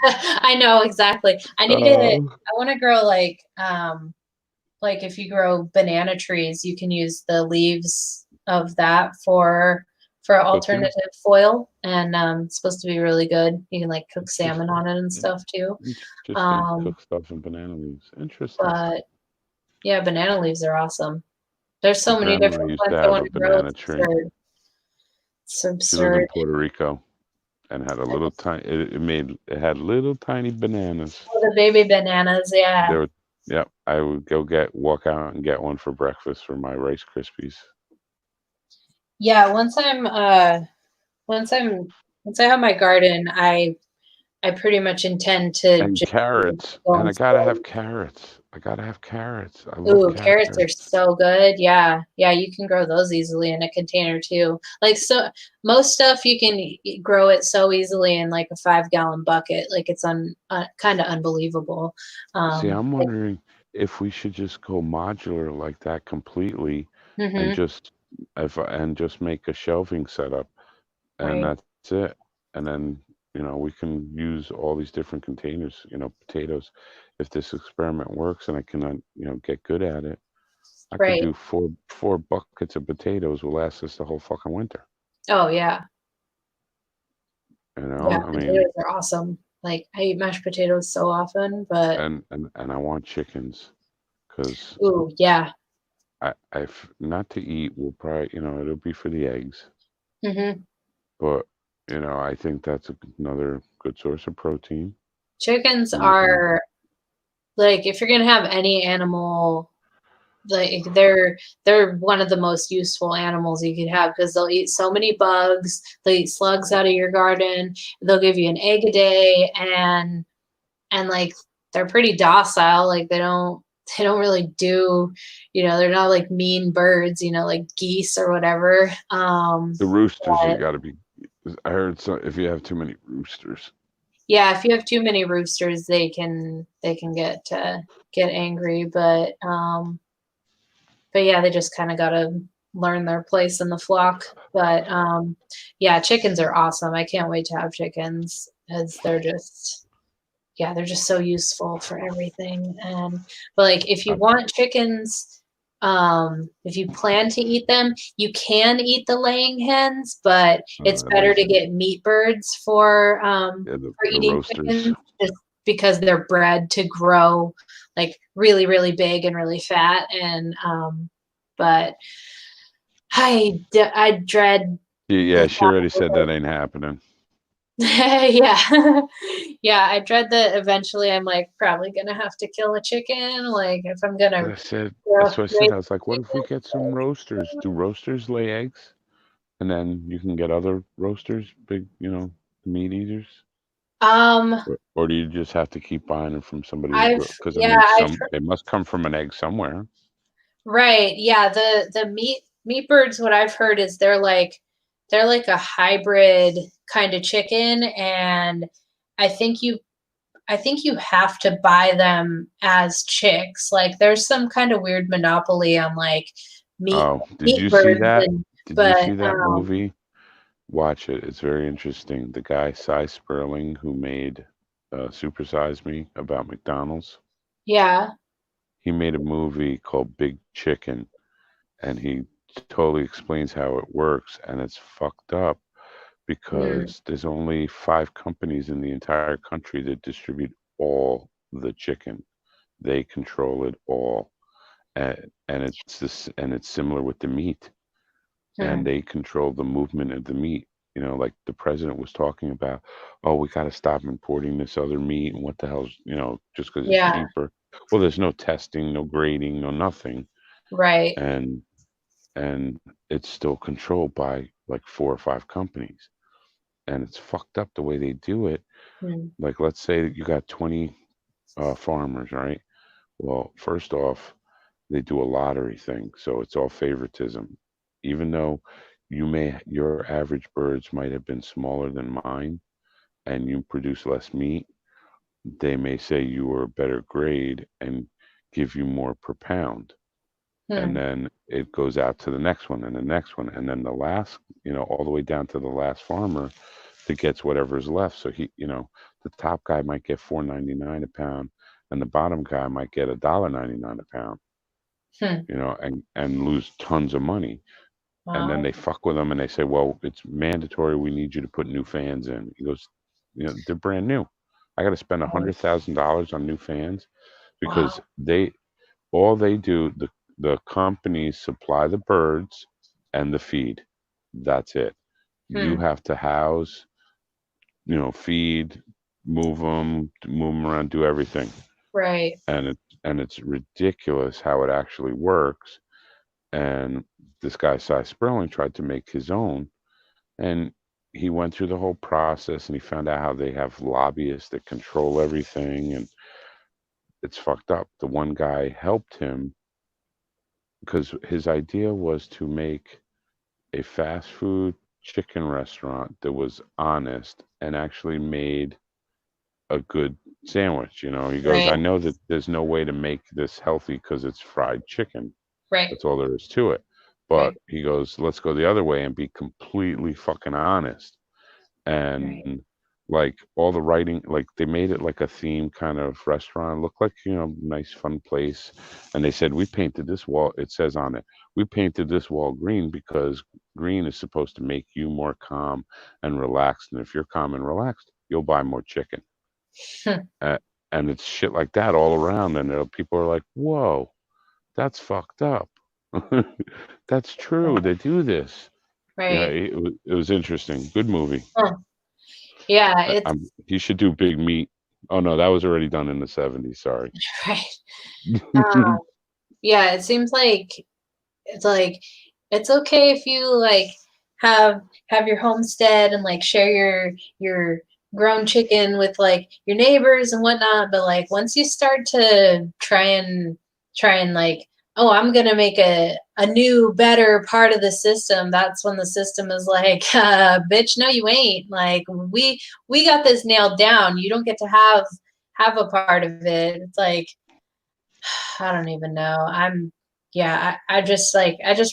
I know exactly.
Oh,
I want to grow like if you grow banana trees, you can use the leaves of that for
cooking?
alternative foil, and it's supposed to be really good. You can like cook salmon
Interesting.
on it and
In-
stuff too.
Interesting.
Um,
Cook stuff in banana leaves. Interesting.
but yeah, banana leaves are awesome. There's
My
so many
grandma
different
used to
plants I
have
want
a
to grow.
banana tree.
It's
She lived in
absurd.
Puerto Rico and had a little tiny. It had little tiny bananas.
Oh, the baby bananas, yeah.
They were, yeah. I would walk out and get one for breakfast for my Rice Krispies.
Yeah, once I'm once I have my garden, I pretty much intend to
And
just
carrots. And
going
I gotta
slow.
have carrots. I gotta have carrots. I love
Ooh, carrots are
carrots.
so good. Yeah. Yeah, you can grow those easily in a container too. Like so most stuff you can grow it so easily in like a 5-gallon bucket. Like it's kind of unbelievable.
See, I'm
Like,
wondering if we should just go modular like that completely. and
Mm-hmm.
just make a shelving setup, and
Right.
that's it. And then, we can use all these different containers, potatoes. If this experiment works and I can, get good at it, I could
Right.
do four buckets of potatoes will last us the whole fucking winter.
Oh yeah. Yeah,
I mean,
potatoes are awesome. Like I eat mashed potatoes so often, but
and I want chickens because
ooh, yeah.
I've not to eat will probably, it'll be for the eggs,
Mm-hmm.
but I think that's another good source of protein.
Chickens
And
are like if you're gonna have any animal, like they're one of the most useful animals you could have because they'll eat so many bugs, they'll eat slugs out of your garden, they'll give you an egg a day, and like they're pretty docile. Like they don't really do, they're not like mean birds, like geese or whatever.
the roosters have
But
got to be. I heard so if you have too many roosters.
yeah, if you have too many roosters, they can get angry. But yeah, they just kind of gotta learn their place in the flock. But yeah, chickens are awesome. I can't wait to have chickens as they're just so useful for everything. But like if you
Uh,
want chickens, if you plan to eat them, you can eat the laying hens, but it's
that
better
makes
to
sense.
get meat birds for
Yeah, the
eating
roasters.
chickens just because they're bred to grow like really, really big and really fat. But I dread
Yeah,
the
she already
thought
said
of
that ain't happening.
yeah. Yeah, I dread that eventually I'm, like, probably gonna have to kill a chicken, like, if I'm gonna
I said, that's what I said.
raise
I was like, what if we get some
chickens,
roasters? Do roasters lay eggs? And then you can get other roasters, big, meat eaters?
um,
Or do you just have to keep buying them from somebody who
I've
grow? Because I
yeah,
mean,
I've
they must come from an egg somewhere.
right, yeah, the meat birds, what I've heard is they're like a hybrid kinda chicken, and I think you I think you have to buy them as chicks, like, there's some kinda weird monopoly on, like, meat
Oh, did
meat
you see
birds
that?
and
Did you
but,
see that movie? Watch it. It's very interesting. The guy, Cy Sperling, who made Super Size Me about McDonald's,
yeah,
he made a movie called Big Chicken, and he totally explains how it works, and it's fucked up
mm,
because there's only 5 companies in the entire country that distribute all the chicken. They control it all, and it's similar with the meat, and
hmm,
they control the movement of the meat. Like the president was talking about, oh, we got to stop importing this other meat, and what the hell's, just because it's
yeah,
cheaper. Well, there's no testing, no grading, no nothing,
right,
and it's still controlled by like 4 or 5 companies, and it's fucked up the way they do it.
mm,
Like, let's say that you got 20 farmers, right? Well, first off, they do a lottery thing, so it's all favoritism. Even though your average birds might have been smaller than mine, and you produce less meat, they may say you were a better grade and give you more per pound. And
hmm,
then it goes out to the next one and the next one, and then the last, all the way down to the last farmer that gets whatever's left. So the top guy might get 4.99 a pound, and the bottom guy might get $1.99 a pound,
hmm.
and lose tons of money. And then
Wow.
they fuck with him and they say, well, it's mandatory. We need you to put new fans in. He goes, they're brand new. I got to spend
Right.
$100,000 on new fans because
Wow.
all they do, the companies supply the birds and the feed. That's it. You
Hmm.
have to house, feed, move them around, do everything.
Right.
And it's ridiculous how it actually works. And this guy, Cy Sperling, tried to make his own, and he went through the whole process, and he found out how they have lobbyists that control everything, and it's fucked up. The one guy helped him because his idea was to make a fast food chicken restaurant that was honest and actually made a good sandwich. He goes, I
Right.
know that there's no way to make this healthy because it's fried chicken.
Right.
That's all there is to it. But
Right.
he goes, let's go the other way and be completely fucking honest.
Right.
And like all the writing, like they made it like a theme kind of restaurant, looked like, nice fun place. And they said, we painted this wall, it says on it, we painted this wall green because green is supposed to make you more calm and relaxed. And if you're calm and relaxed, you'll buy more chicken. uh, and it's shit like that all around, and people are like, whoa, that's fucked up. That's true, they do this. Yeah,
Right.
it was interesting, good movie.
Huh. Yeah, it's
He should do Big Meat. Oh no, that was already done in the 70s. Sorry.
right. Um, yeah, it seems like it's okay if you like have your homestead and like share your grown chicken with like your neighbors and whatnot, but like once you start to try and like, oh, I'm gonna make a new better part of the system, that's when the system is like, bitch, no you ain't, like we got this nailed down, you don't get to have a part of it. It's like, I don't even know. Yeah, I just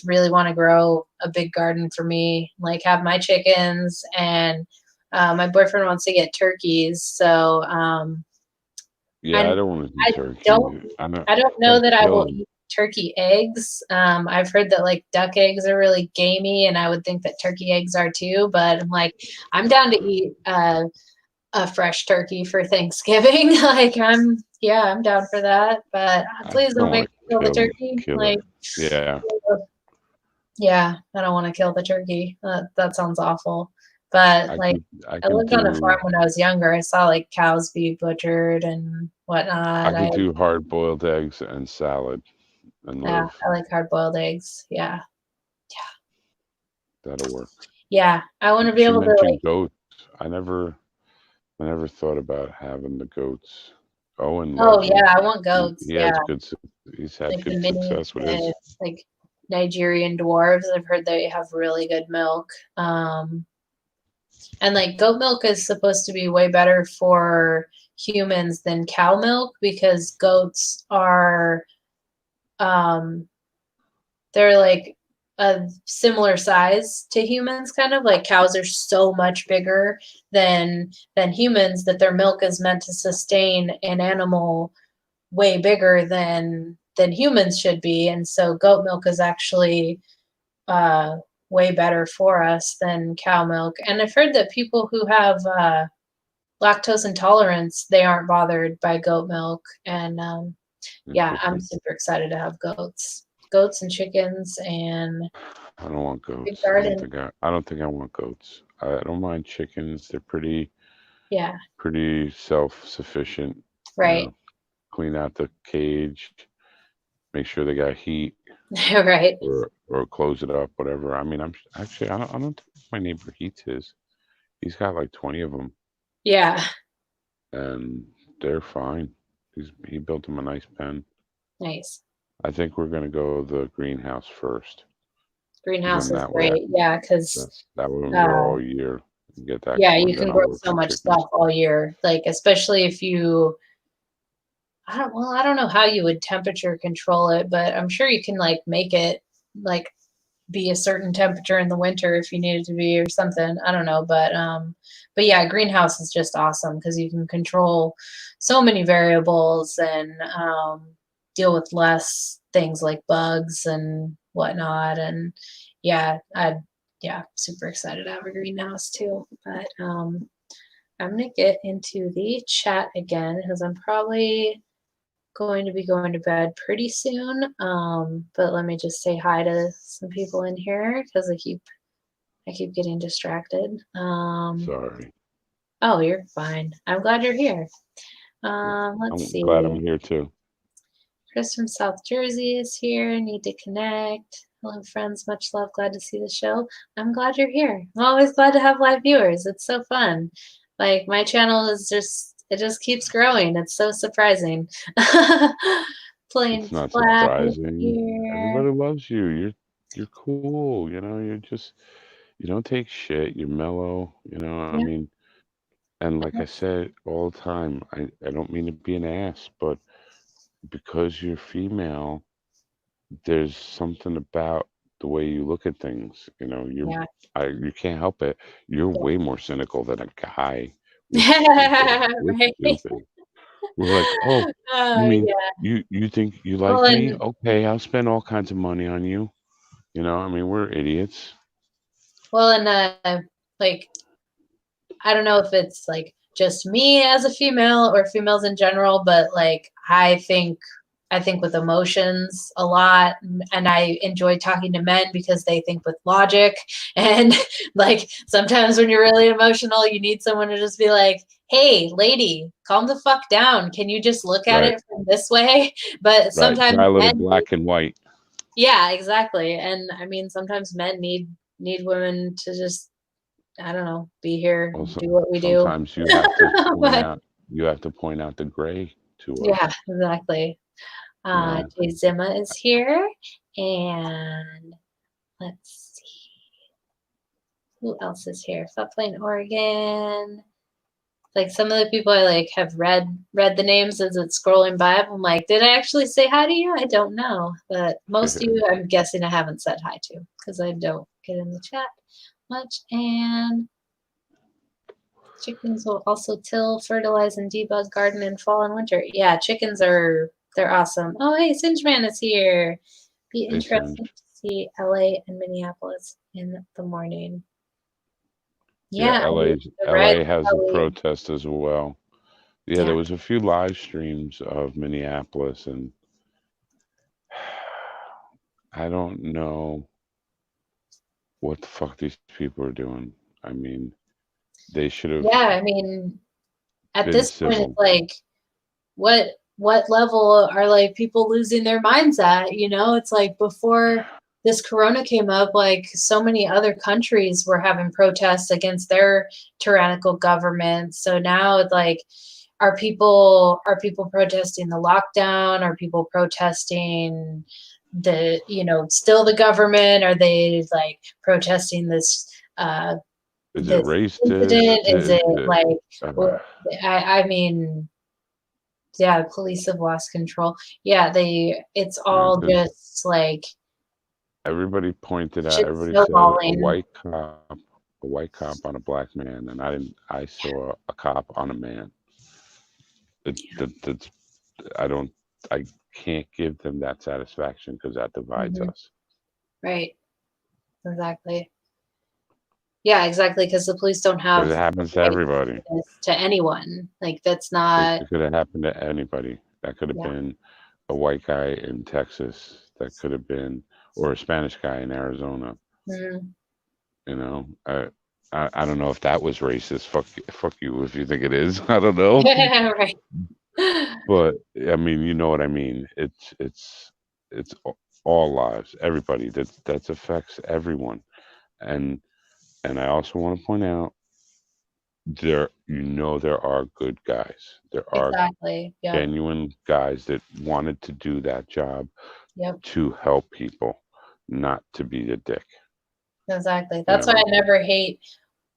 really want to grow a big garden for me, like have my chickens, and my boyfriend wants to get turkeys. So
Yeah,
I
I don't want to do
I don't
turkey. I know.
I don't know
Gotta
that I
kill
will
him.
eat turkey eggs. I've heard that like duck eggs are really gamey, and I would think that turkey eggs are too. But I'm like, I'm down to eat a fresh turkey for Thanksgiving. Like I'm down for that. But
I
please don't
don't
make
want
me kill
to
the turkey.
kill it.
Like,
Yeah,
yeah, I don't want to kill the turkey. That sounds awful. But
I
like,
can I
I
can
lived on a farm
do
when I was younger. I saw like cows be butchered and whatnot.
I could do hard boiled eggs and salad and
Yeah,
live.
I like hard boiled eggs. Yeah,
That'll work.
yeah. I want to be
She
able to like.
mentioned goats. I never thought about having the goats. Owen
Oh
loves them.
yeah, I want goats.
He
Yeah,
has he's had
like the
good
mini,
success with his.
like Nigerian dwarves. I've heard they have really good milk. And like goat milk is supposed to be way better for humans than cow milk because goats are um they're like a similar size to humans, kind of like cows are so much bigger than humans that their milk is meant to sustain an animal way bigger than humans should be. And so goat milk is actually uh way better for us than cow milk. And I've heard that people who have lactose intolerance, they aren't bothered by goat milk. And yeah, I'm
Interesting.
super excited to have goats and chickens and
I don't want
big
goats.
garden.
I don't think I want goats. I don't mind chickens. They're
Yeah,
pretty self-sufficient. You
right.
know, clean out the cage, make sure they got heat,
Right.
or close it up, whatever. I mean, I don't think my neighbor heats his. He's got like 20 of them,
Yeah,
and they're fine. He built them a nice pen.
nice.
I think we're gonna go the greenhouse first, because
Greenhouse
then
is
that way
great. Yeah, because
that way we can grow
uh,
all year and get that
yeah,
going.
you
Then
can
I'll
grow
work
so
on
much
chickens.
stuff all year. Like especially if you, I don't know how you would temperature control it, but I'm sure you can like make it like be a certain temperature in the winter if you need it to be or something. I don't know, but yeah, greenhouse is just awesome because you can control so many variables and deal with less things like bugs and whatnot. And yeah, super excited to have a greenhouse too. But I'm gonna get into the chat again because I'm probably going to be going to bed pretty soon. But let me just say hi to some people in here because I keep getting distracted.
Sorry.
Oh, you're fine. I'm glad you're here. Let's
I'm glad I'm
see.
here too.
Chris from South Jersey is here. Need to connect. Hello, friends. Much love. Glad to see the show. I'm glad you're here. I'm always glad to have live viewers. It's so fun. Like my channel is it just keeps growing. It's so surprising. Playing
It's not
flag
surprising.
here.
Everybody loves you. You're cool. You don't take shit. You're mellow. I
Yeah.
mean, and like I said all the time, I don't mean to be an ass, but because you're female, there's something about the way you look at things. You know,
Yeah.
you can't help it. You're
Yeah.
way more cynical than a guy. We're stupid. We're
Right.
stupid. We're like, oh, you
Oh,
mean
yeah.
you think you
Well,
like me?
and
Okay, I'll spend all kinds of money on you. You know, I mean, we're idiots.
well, and like I don't know if it's like just me as a female or females in general, but like I think with emotions a lot, and I enjoy talking to men because they think with logic. And like sometimes when you're really emotional, you need someone to just be like, "Hey, lady, calm the fuck down. Can you just look at
Right,
it from this way?" But
right.
sometimes
Dial it
men need,
black and white.
yeah, exactly. And I mean, sometimes men need women to just, I don't know, be here,
Also,
do what we do.
sometimes you have to point
But
out the gray to
yeah,
us.
exactly.
You know,
Jay Zima is here, and let's see who else is here. Stop playing Oregon. Like some of the people I like have read the names as it's scrolling by. I'm like, did I actually say hi to you? I don't know, but most of you, I'm guessing I haven't said hi to because I don't get in the chat much. And chickens will also till, fertilize, and debug garden in fall and winter. Yeah, chickens they're awesome. Oh, hey, Singeman is here. Be
they
interesting
singe.
to see LA and Minneapolis in the morning.
Yeah,
Yeah, I mean, the red
LA has a
belly.
protest as well. Yeah, there
Yeah,
was a few live streams of Minneapolis, and I don't know what the fuck these people are doing. I mean, they should have
yeah. I mean, at
been
this point, it's
civil.
like, what what level are like people losing their minds at? You know, it's like before this corona came up, like so many other countries were having protests against their tyrannical government. So now it's like, are people protesting the lockdown? Are people protesting the, still the government? Are they like protesting
Is it
this
racist?
incident? Is it like,
Uh,
well, I mean, yeah, police have lost control. Yeah, it's all
because
just like
everybody pointed out,
shit
everybody said
snowballing.
a white cop on a black man, and I saw a cop on a man. That's I don't, I can't give them that satisfaction because that divides
Mhm.
us.
Right, exactly. Yeah, exactly, because the police don't
Because
have
it
the
happens to
right to
everybody.
do this to anyone. Like, that's not,
It could have happened to anybody. That could have
yeah.
been a white guy in Texas. That could have been, or a Spanish guy in Arizona.
Mhm.
You know, I don't know if that was racist. Fuck you if you think it is. I don't know.
Right.
But I mean, you know what I mean. It's all lives, everybody. That affects everyone. And I also want to point out there are good guys. There are
Exactly. Yep.
genuine guys that wanted to do that job
Yep.
to help people, not to be a dick.
Exactly.
You
That's why
know,
I never hate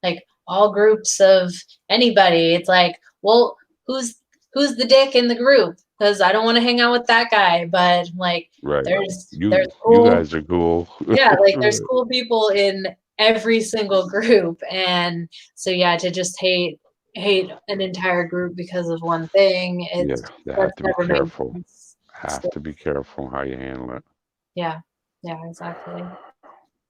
like all groups of anybody. It's like, well, who's the dick in the group? Because I don't want to hang out with that guy. But like,
right?
there's
You
cool,
guys are cool.
yeah, like there's cool people in every single group. And so yeah, to just hate an entire group because of one thing,
Yeah, they have
that's
to be
never made
careful.
sense.
Have
So,
to be careful how you handle it.
yeah, yeah, exactly.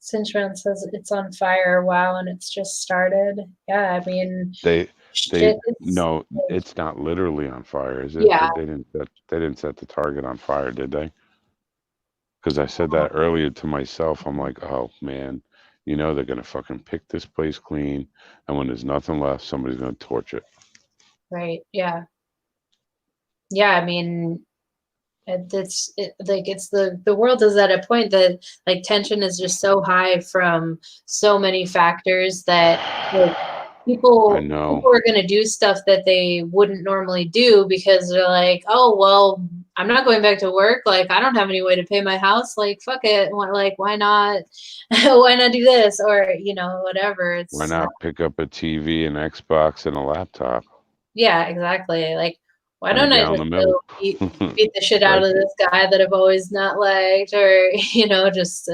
Sinchman says it's on fire. Wow, and it's just started. Yeah, I mean,
They
shit. It's
no,
like,
it's not literally on fire, is it?
yeah,
They didn't set the target on fire, did they? Because I said that earlier to myself. I'm like, oh man, you know they're gonna fucking pick this place clean, and when there's nothing left, somebody's gonna torch it.
right. Yeah, yeah. I mean, like it's the world is at a point that like tension is just so high from so many factors that like
I
people
know.
are going to do stuff that they wouldn't normally do because they're like, oh well, I'm not going back to work, like I don't have any way to pay my house, like fuck it, like why not why not do this, or whatever.
Why
It's
not pick up a TV, an Xbox, and a laptop
Yeah, exactly. Like, why
and a
don't I
gallon
just
of
go
milk?
beat the shit out
Right?
of this guy that I've always not liked, or just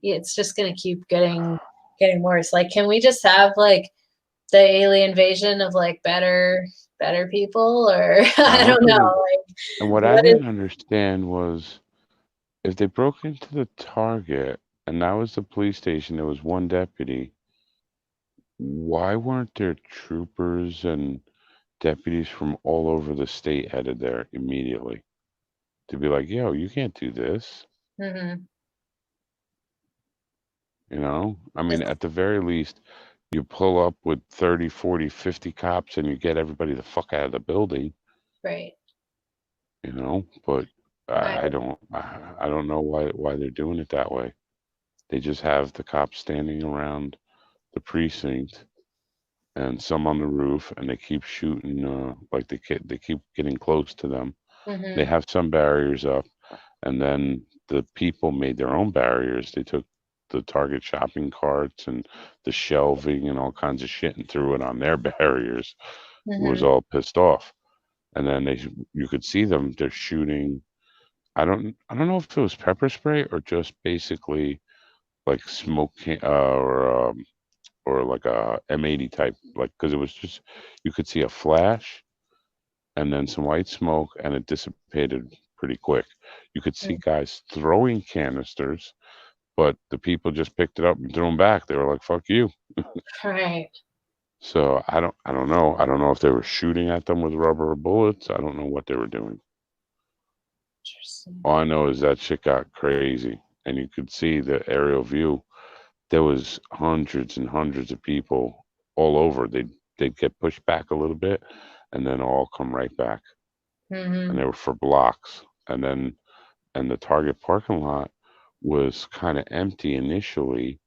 it's just gonna keep getting worse. Like, can we just have like the alien invasion of like better people, or I
I
don't
don't
know.
think,
Like,
and what I
what is?
didn't understand was if they broke into the Target and that was the police station, there was one deputy, why weren't there troopers and deputies from all over the state headed there immediately to be like, yo, you can't do this?
Mm-hmm.
You know, I mean,
Just
at the very least, you pull up with 30, 40, 50 cops and you get everybody the fuck out of the building,
right.
you know, but
I
I don't know why they're doing it that way. They just have the cops standing around the precinct and some on the roof and they keep shooting like they keep getting close to them. They
mm-hmm.
have some barriers up and then the people made their own barriers. They took the Target shopping carts and the shelving and all kinds of shit and threw it on their barriers. Was
Mm-hmm.
all pissed off. And then you could see them. They're shooting. I don't know if it was pepper spray or just basically like smoke or like a M80 type, like because it was just you could see a flash and then some white smoke and it dissipated pretty quick. You could see guys throwing canisters, but the people just picked it up and threw them back. They were like, "Fuck you."
Right.
So I don't know. I don't know if they were shooting at them with rubber bullets. I don't know what they were doing.
Interesting.
All I know is that shit got crazy, and you could see the aerial view. There was hundreds and hundreds of people all over. They'd get pushed back a little bit, and then all come right back, and
Mm-hmm.
they were for blocks. And the Target parking lot was kind of empty initially,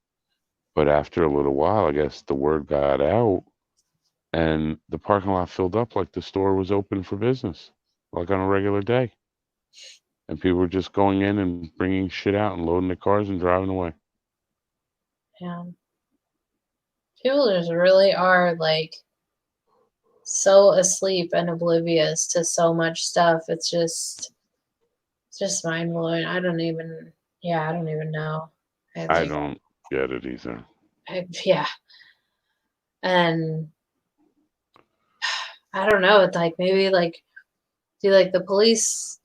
but after a little while, I guess the word got out, and the parking lot filled up like the store was open for business, like on a regular day. And people were just going in and bringing shit out and loading the cars and driving away.
Yeah. People just really are like so asleep and oblivious to so much stuff. It's just mind blowing. I don't even know. I
I
like,
don't get it either.
yeah. And I don't know. It's like maybe like, do like the police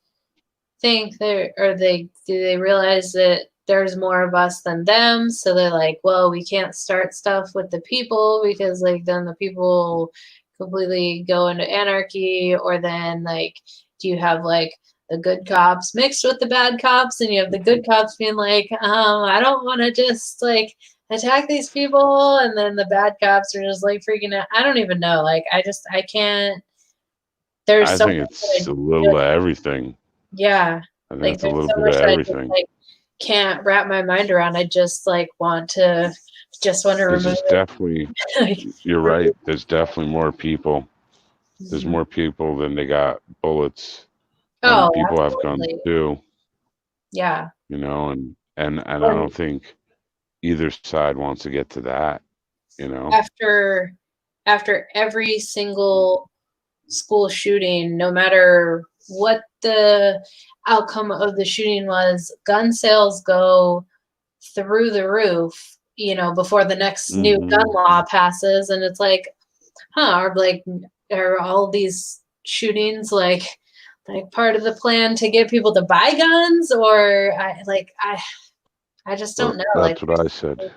think they're, or do they realize that there's more of us than them? So they're like, well, we can't start stuff with the people because like then the people completely go into anarchy, or then like, do you have like the good cops mixed with the bad cops, and you have the good cops being like, I don't want to just like attack these people, and then the bad cops are just like freaking out. I don't even know. Like, I can't. There's
I
so
think
much that
it's a little of everything.
yeah,
I think
like
it's a
there's
little
so
bit of
much that I just
everything.
like can't wrap my mind around. I just like just want to
There's
remove
just definitely,
it. Like,
you're
remove
right. There's definitely more people. There's
Mhm.
more people than they got bullets, and
Oh,
people have guns
absolutely.
too,
Yeah.
you know, and I
When
don't think either side wants to get to that, you know.
after every single school shooting, no matter what the outcome of the shooting was, gun sales go through the roof, before the next new gun
Hmm.
law passes. And it's like, are all these shootings like part of the plan to get people to buy guns, or I just don't
Well,
know. Like,
that's what I said.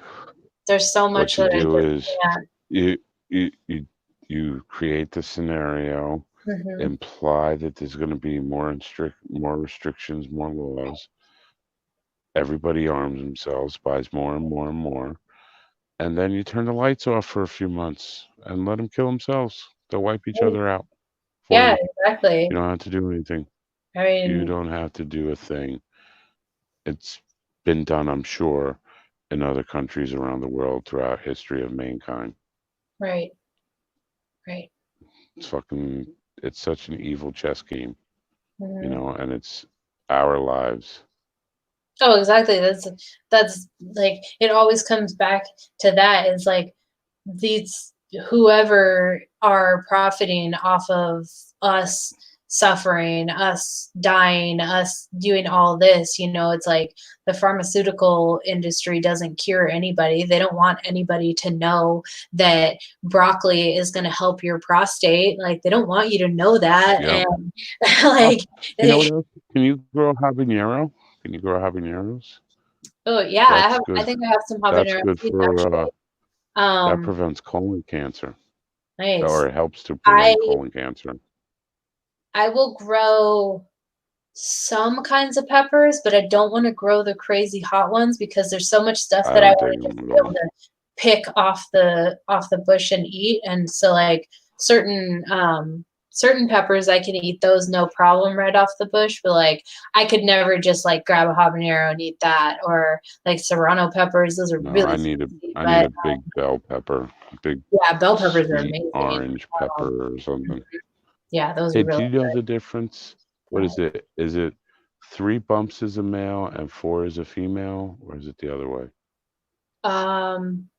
there's so
What
much
you
that I
do
just
is
can't.
you you you you create the scenario,
Hmm.
imply that there's going to be more restrictions, more laws. Everybody arms themselves, buys more and more and more, and then you turn the lights off for a few months and let them kill themselves. They'll wipe each other out for
Yeah,
you.
exactly.
You don't have to do anything.
I
You
mean,
don't have to do a thing. It's been done, I'm sure, in other countries around the world throughout history of mankind.
right, right.
It's fucking, it's such an evil chess game, you
Hmm.
know, and it's our lives.
Oh, exactly. That's like it always comes back to that. Is like these whoever are profiting off of us suffering, us dying, us doing all this. You know, it's like the pharmaceutical industry doesn't cure anybody. They don't want anybody to know that broccoli is going to help your prostate. Like, they don't want you to know that.
Yep.
And
Oh,
like,
you know what else? Can you grow habanero? Can you grow habaneros?
oh yeah,
That's
I
good.
think I have some
That's
habanero
good
seeds
for
actually.
that
Um,
prevents colon cancer,
nice.
or it helps to
I
prevent colon cancer.
I will grow some kinds of peppers, but I don't want to grow the crazy hot ones because there's so much stuff
I
that I
don't
want
dig
to just
them
be
at
able
all.
to pick off the bush and eat. And so like certain peppers I can eat those no problem right off the bush, but like I could never just like grab a habanero and eat that, or like serrano peppers. Those are
No,
really spicy,
I need
but
a big bell pepper, a big
yeah, bell peppers are
sweet
amazing.
orange
Um,
pepper or something.
yeah, those
Hey,
are really
do you know the difference? What is
good.
it? Is it 3 bumps is a male and 4 is a female, or is it the other way
Um,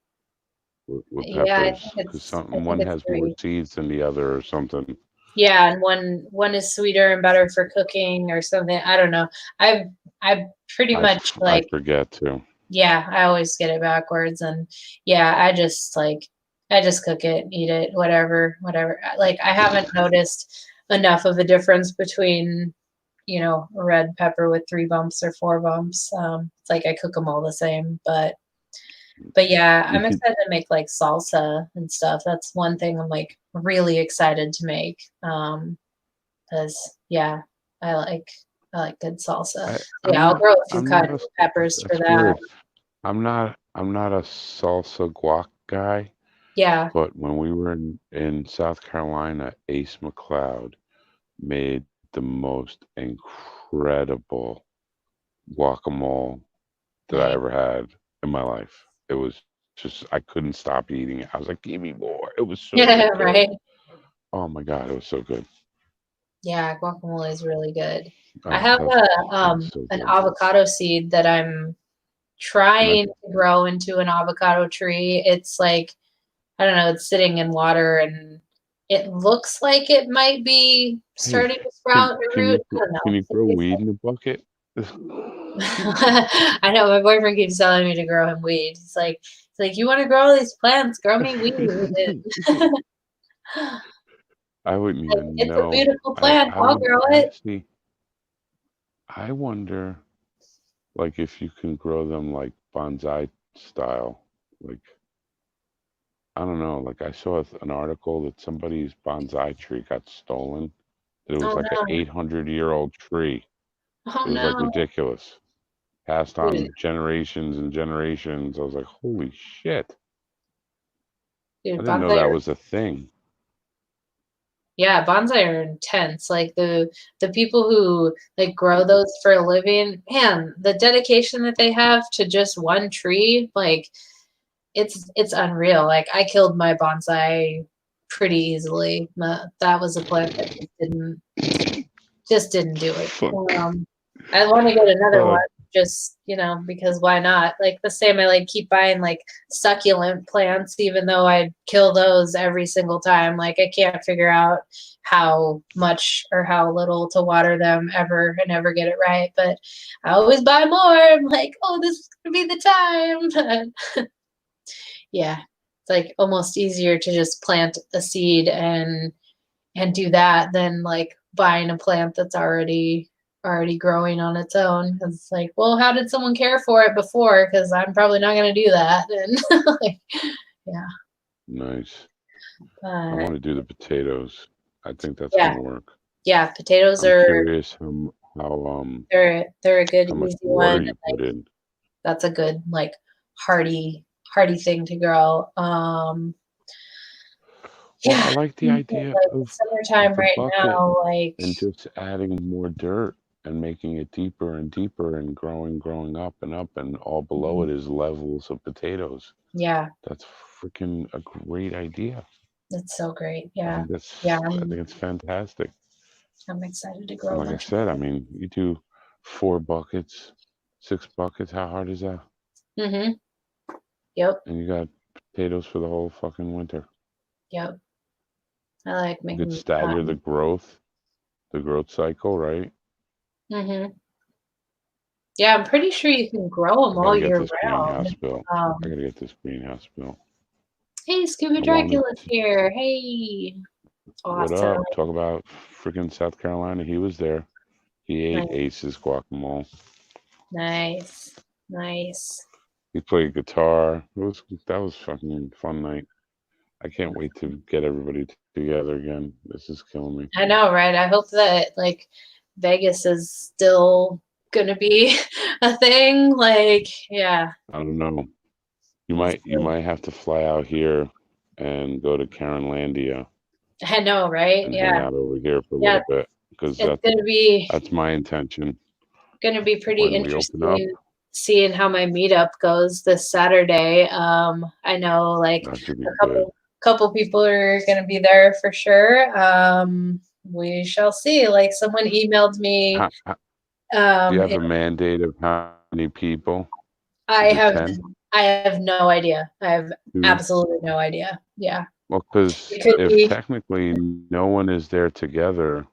with
yeah,
peppers? Because
I
something
think
one
it's
has more
3.
seeds than the other or something.
Yeah, and one is sweeter and better for cooking or something. I don't know. I pretty much
I
like,
forget too.
yeah, I always get it backwards, and yeah, I just cook it, eat it, whatever. Like I haven't noticed enough of a difference between, you know, a red pepper with 3 bumps or 4 bumps. It's like I cook them all the same, but yeah,
You
I'm
could,
excited to make like salsa and stuff. That's one thing I'm like really excited to make. 'Cause yeah, I like I like good salsa.
I,
Yeah, I'll grow a few
I'm not
kinds
a,
of peppers for
that's
that.
weird. I'm not a salsa guac guy,
Yeah,
but when we were in South Carolina, Ace McLeod made the most incredible guacamole that I
nice.
ever had in my life. It was just, I couldn't stop eating it. I was like, give me more. It was so
Yeah,
good.
right.
Oh my God, it was so good.
Yeah, guacamole is really good. I
Oh,
have
that thing's so
an
good.
avocado seed that I'm
And I,
trying to grow into an avocado tree. It's like, I don't know, it's sitting in water and it looks like it might be
hey,
starting to sprout a root. I don't
can
know.
you grow weed in a bucket?
I know my boyfriend keeps telling me to grow him weed. It's like you want to grow all these plants, grow me weed.
I wouldn't
Like,
even
it's a
know.
beautiful plant.
I
I'll
would
grow it.
actually, I wonder, like, if you can grow them like bonsai style. Like, I don't know. Like, I saw an article that somebody's bonsai tree got stolen. That it was
Oh
like an
no.
800-year-old tree.
Oh
It was like
no.
ridiculous. Passed
Dude,
on generations and generations. I was like, holy shit. I
dude,
didn't know that was a thing.
yeah, bonsai are intense. Like the people who like grow those for a living, man, the dedication that they have to just one tree, like it's unreal. Like I killed my bonsai pretty easily. That was a plant that just didn't do it.
Fuck.
I want to get another
Uh,
one, just because why not? Like the same, I like keep buying like succulent plants, even though I kill those every single time. Like I can't figure out how much or how little to water them ever and never get it right. But I always buy more. I'm like, oh, this is gonna be the time. Yeah, it's like almost easier to just plant a seed and do that than like buying a plant that's already growing on its own. It's like, well, how did someone care for it before? Because I'm probably not going to do that. And like, yeah,
nice. I
but
want to do the potatoes. I think that's
yeah,
gonna work.
yeah, potatoes
I'm
are
curious
they're a good
how much
easy one.
water you
Like
put in.
that's a good like hardy thing to grow.
Well,
Yeah,
I like the idea
like
of
summertime
the
right
bucket
now, like
and just adding more dirt and making it deeper and deeper and growing up and up, and all below
mhm,
it is levels of potatoes.
yeah,
That's freaking a great idea.
it's so great.
I
Yeah.
think
Yeah,
it's fantastic.
I'm excited to
And
grow a
like I
bunch
said, I mean, you do 4 buckets, 6 buckets. How hard is that?
of Yep,
And you got potatoes for the whole fucking winter.
yep. I like
You could
making
stagger the growth. the growth cycle, right?
Hmm. Yeah, I'm pretty sure you can grow them
I
all
gotta get
year
this greenhouse
round.
built. I gotta get this greenhouse built.
Hey, Scooby
I wanted
Dracula's
to,
here. Hey,
what
awesome.
up? Talk about freaking South Carolina. He was there. He ate
Nice,
Ace's guacamole.
nice, nice.
He played guitar. That was fucking fun night. I can't wait to get everybody together again. This is killing me.
I know, right? I hope that like Vegas is still gonna be a thing. Like, yeah,
I don't know.
we'll
You
see.
might have to fly out here and go to Karenlandia
I know, right?
and hang
Yeah,
out over here for a
yeah.
little bit because
It's
that's my intention
gonna be pretty
when we open up.
interesting seeing how my meetup goes this Saturday. I know like
That should be
a
good.
couple people are gonna be there for sure. We shall see. Like someone emailed me.
Do you have
And
a mandate of how many people?
I
Is it
have
10?
I have no idea. I have
2?
absolutely no idea. Yeah,
Well, because
it could
if
be.
technically no one is there together,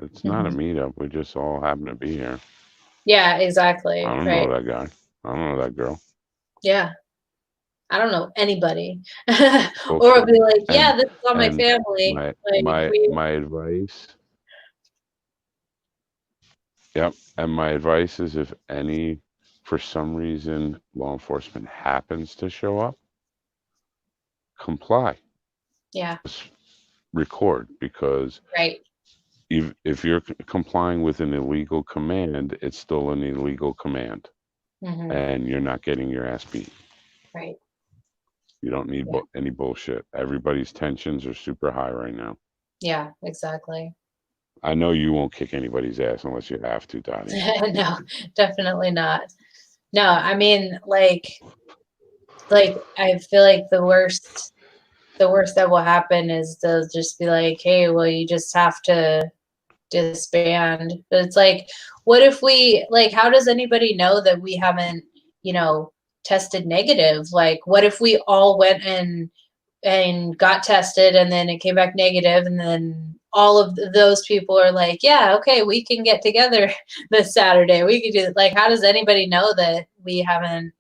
it's not a
Mhm.
meetup. We just all happen to be here.
Yeah,
I
exactly.
don't
Right.
know that guy. I don't know that girl.
Yeah. I don't know anybody. Or I'll
Bullshit.
be like,
And
yeah, this is all my
and
family. Like we
my advice, yep. And my advice is if any for some reason law enforcement happens to show up, comply.
yeah,
Just record because
right.
if you're complying with an illegal command, it's still an illegal command,
Hmm.
and you're not getting your ass beat.
Right.
You don't need
Yeah.
any bullshit. Everybody's tensions are super high right now.
Yeah, exactly.
I know you won't kick anybody's ass unless you have to, Dottie.
No, definitely not. No, I mean like I feel like the worst that will happen is they'll just be like, hey, well you just have to disband. But it's like, what if we like how does anybody know that we haven't, you know, tested negative? Like what if we all went and got tested and then it came back negative and then all of those people are like, yeah, okay, we can get together this Saturday. We could do it. Like how does anybody know that we haven't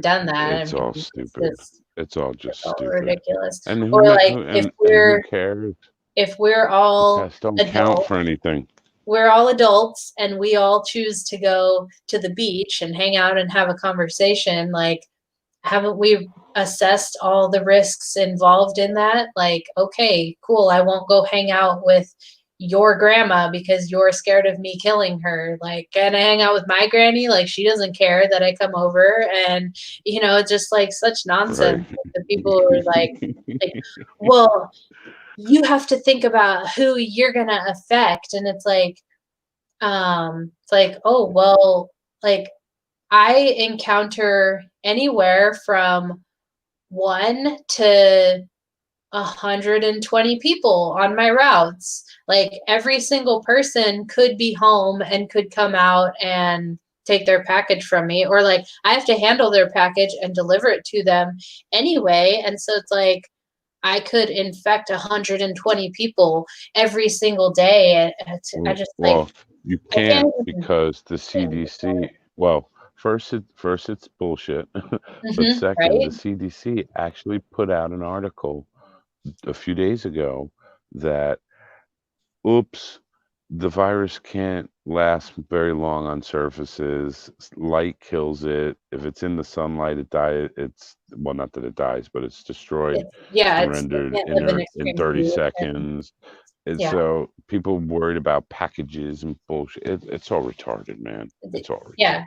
done that? I
It's all
mean,
stupid. It's all
it's
just
all
stupid.
ridiculous.
And
Or like
and who cares?
if we're
The
all
tests don't count
adults,
for anything.
we're all adults and we all choose to go to the beach and hang out and have a conversation, like haven't we assessed all the risks involved in that? Like, okay, cool, I won't go hang out with your grandma because you're scared of me killing her. Like, can I hang out with my granny? Like, she doesn't care that I come over. And, you know, it's just like such
Right.
nonsense. Like, the people who are like, well, you have to think about who you're going to affect. And it's like, oh, well, like, I encounter anywhere from 1 to 120 people on my routes. Like every single person could be home and could come out and take their package from me, or like I have to handle their package and deliver it to them anyway. And so it's like I could infect 120 people every single day. And I just like,
Well, you
I can't
can't
even
because the
think
CDC. Well, first it's bullshit, but second, the
right?
CDC actually put out an article a few days ago that oops, the virus can't last very long on surfaces. Light kills it. If it's in the sunlight, it dies. It's well, not that it dies, but it's destroyed
Yeah,
and
it
rendered
can't live in
inert in
extreme
30
heat. And
seconds. And
yeah,
so people worried about packages and bullshit. It's all retarded, man. It's all
yeah.
retarded.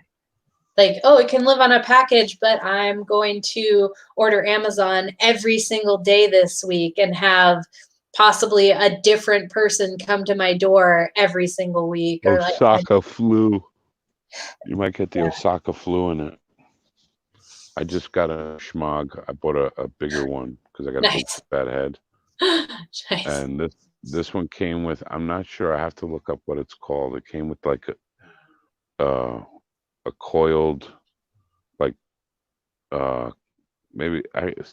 Like, oh, it can live on a package, but I'm going to order Amazon every single day this week and have possibly a different person come to my door every single week. Or like,
Osaka flu. You might get the
yeah,
Osaka flu in it. I just got a schmog. I bought a bigger one because I got a big
nice,
fat head.
nice.
And this one came with, I'm not sure, I have to look up what it's called. It came with like uh, a coiled, like uh maybe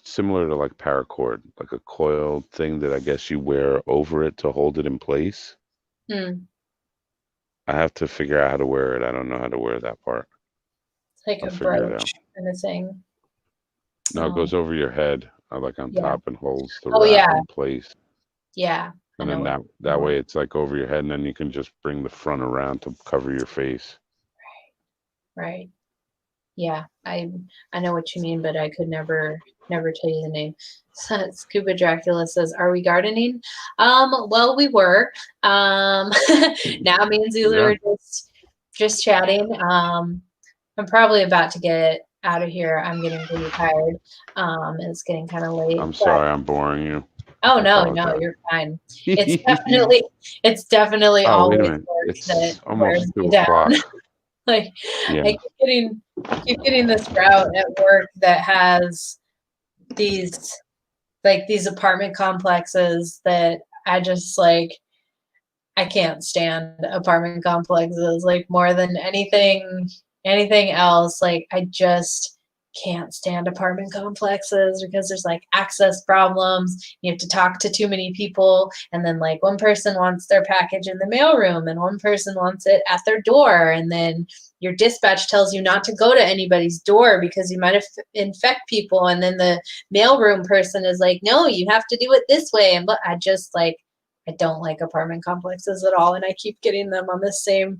similar to like paracord, like a coiled thing that I guess you wear over it to hold it in place.
Mm,
I have to figure out how to wear it. I don't know how to wear that part.
it's like
I'll
a
figure it out.
brooch kind of thing.
No, it goes over your head, like on
Yeah.
top, and holds the
Oh
wrap
yeah.
in place.
Yeah. I
And
know
then
what
that way it's like over your head, and then you can just bring the front around to cover your face.
right. Yeah. I know what you mean, but I could never tell you the name. Scuba Dracula says, "Are we gardening?" Well, we were. Now me and Zulu
Yeah.
are just chatting. I'm probably about to get out of here. I'm getting pretty tired. And it's getting kind of late.
I'm
But
sorry I'm boring you.
oh
I
no,
apologize.
you're fine. It's definitely
Oh, wait a
always
minute.
work that
It's
wears
almost
me
two
down.
o'clock.
Like
Yeah.
I keep getting this route at work that has these these apartment complexes that I just I can't stand apartment complexes like more than anything else. Like I just can't stand apartment complexes because there's like access problems. You have to talk to too many people, and then like one person wants their package in the mailroom and one person wants it at their door, and then your dispatch tells you not to go to anybody's door because you might infect people, and then the mailroom person is like, no, you have to do it this way. And but I just I don't like apartment complexes at all, and I keep getting them on the same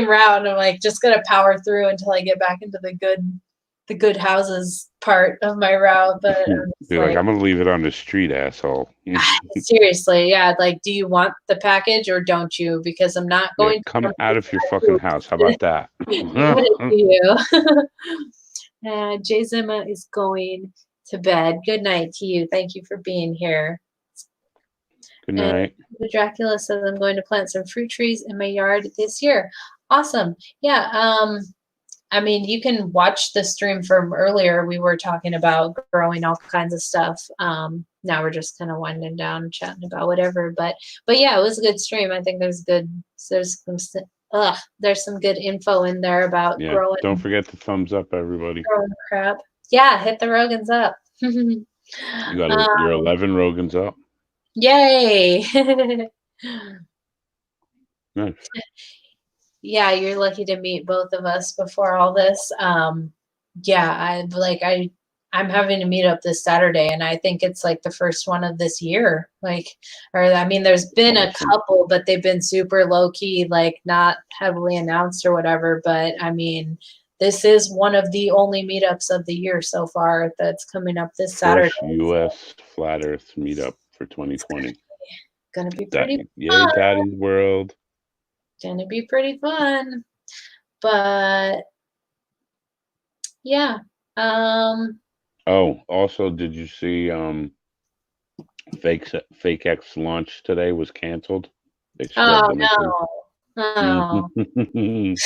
route. And I'm like, just gonna power through until I get back into the good houses part of my route. But I'm just
Be like,
like,
I'm gonna leave it on the street, asshole.
seriously, yeah. Like, do you want the package or don't you? Because I'm not
Yeah,
going to
come
come
out of your
to
fucking house. How about that?
give it to you. Jay Zima is going to bed. Good night to you. Thank you for being here.
Good
And
night.
the Dracula says, I'm going to plant some fruit trees in my yard this year. Awesome. Yeah. I mean, you can watch the stream from earlier. We were talking about growing all kinds of stuff. Now we're just kind of winding down, chatting about whatever. But yeah, it was a good stream. I think there's some good info in there about
Yeah.
growing
Don't forget to thumbs up, everybody.
crap. Yeah, hit the Rogans up.
You got your
um,
11 Rogans up.
Yay!
Nice.
Yeah, you're lucky to meet both of us before all this. Yeah, I'm having a meetup this Saturday, and I think it's like the first one of this year. Or I mean, there's been a
Awesome.
couple, but they've been super low key, like not heavily announced or whatever. But I mean, this is one of the only meetups of the year so far that's coming up this Saturday.
First
So
U.S. Flat Earth meetup for
it's
2020.
gonna be
That,
pretty
yay,
fun.
Daddy's World.
Gonna be pretty fun. But yeah. Um,
Oh, also, did you see Fake X launch today was canceled? They scrubbed
oh
the mission.
no. Oh,
Mhm.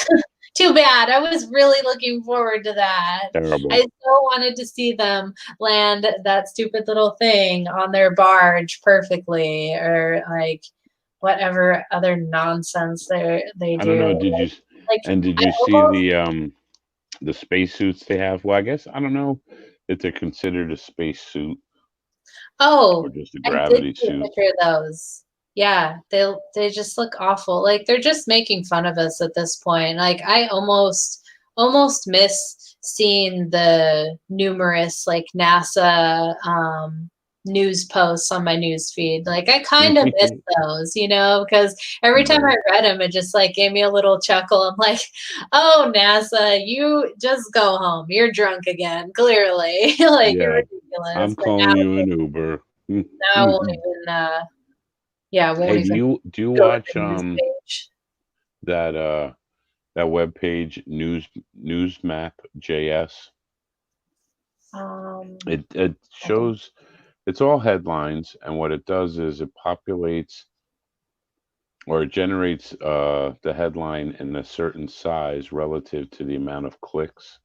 too bad. I was really looking forward to that. I
Terrible.
so wanted to see them land that stupid little thing on their barge perfectly, or like whatever other nonsense they
I don't
do.
know.
Like
Did
I
you see
almost
the spacesuits they have? Well, I guess I don't know if they're considered a spacesuit or
Oh,
just a
I did
gravity
see a
suit.
picture of those. Yeah, they just look awful. Like they're just making fun of us at this point. Like I almost miss seeing the numerous like NASA news posts on my news feed. Like I kind of miss those, because every time
Yeah,
I read them, it just like gave me a little chuckle. I'm like, oh NASA, you just go home. You're drunk again, clearly. Like you're
yeah.
ridiculous.
I'm
But
calling you an Uber.
now I won't even yeah, I won't
Hey,
even
do you
go to
watch
the news page.
that that web page Newsmap JS?
Um,
It
I don't.
shows it's all headlines, and what it does is it populates or it generates the headline in a certain size relative to the amount of clicks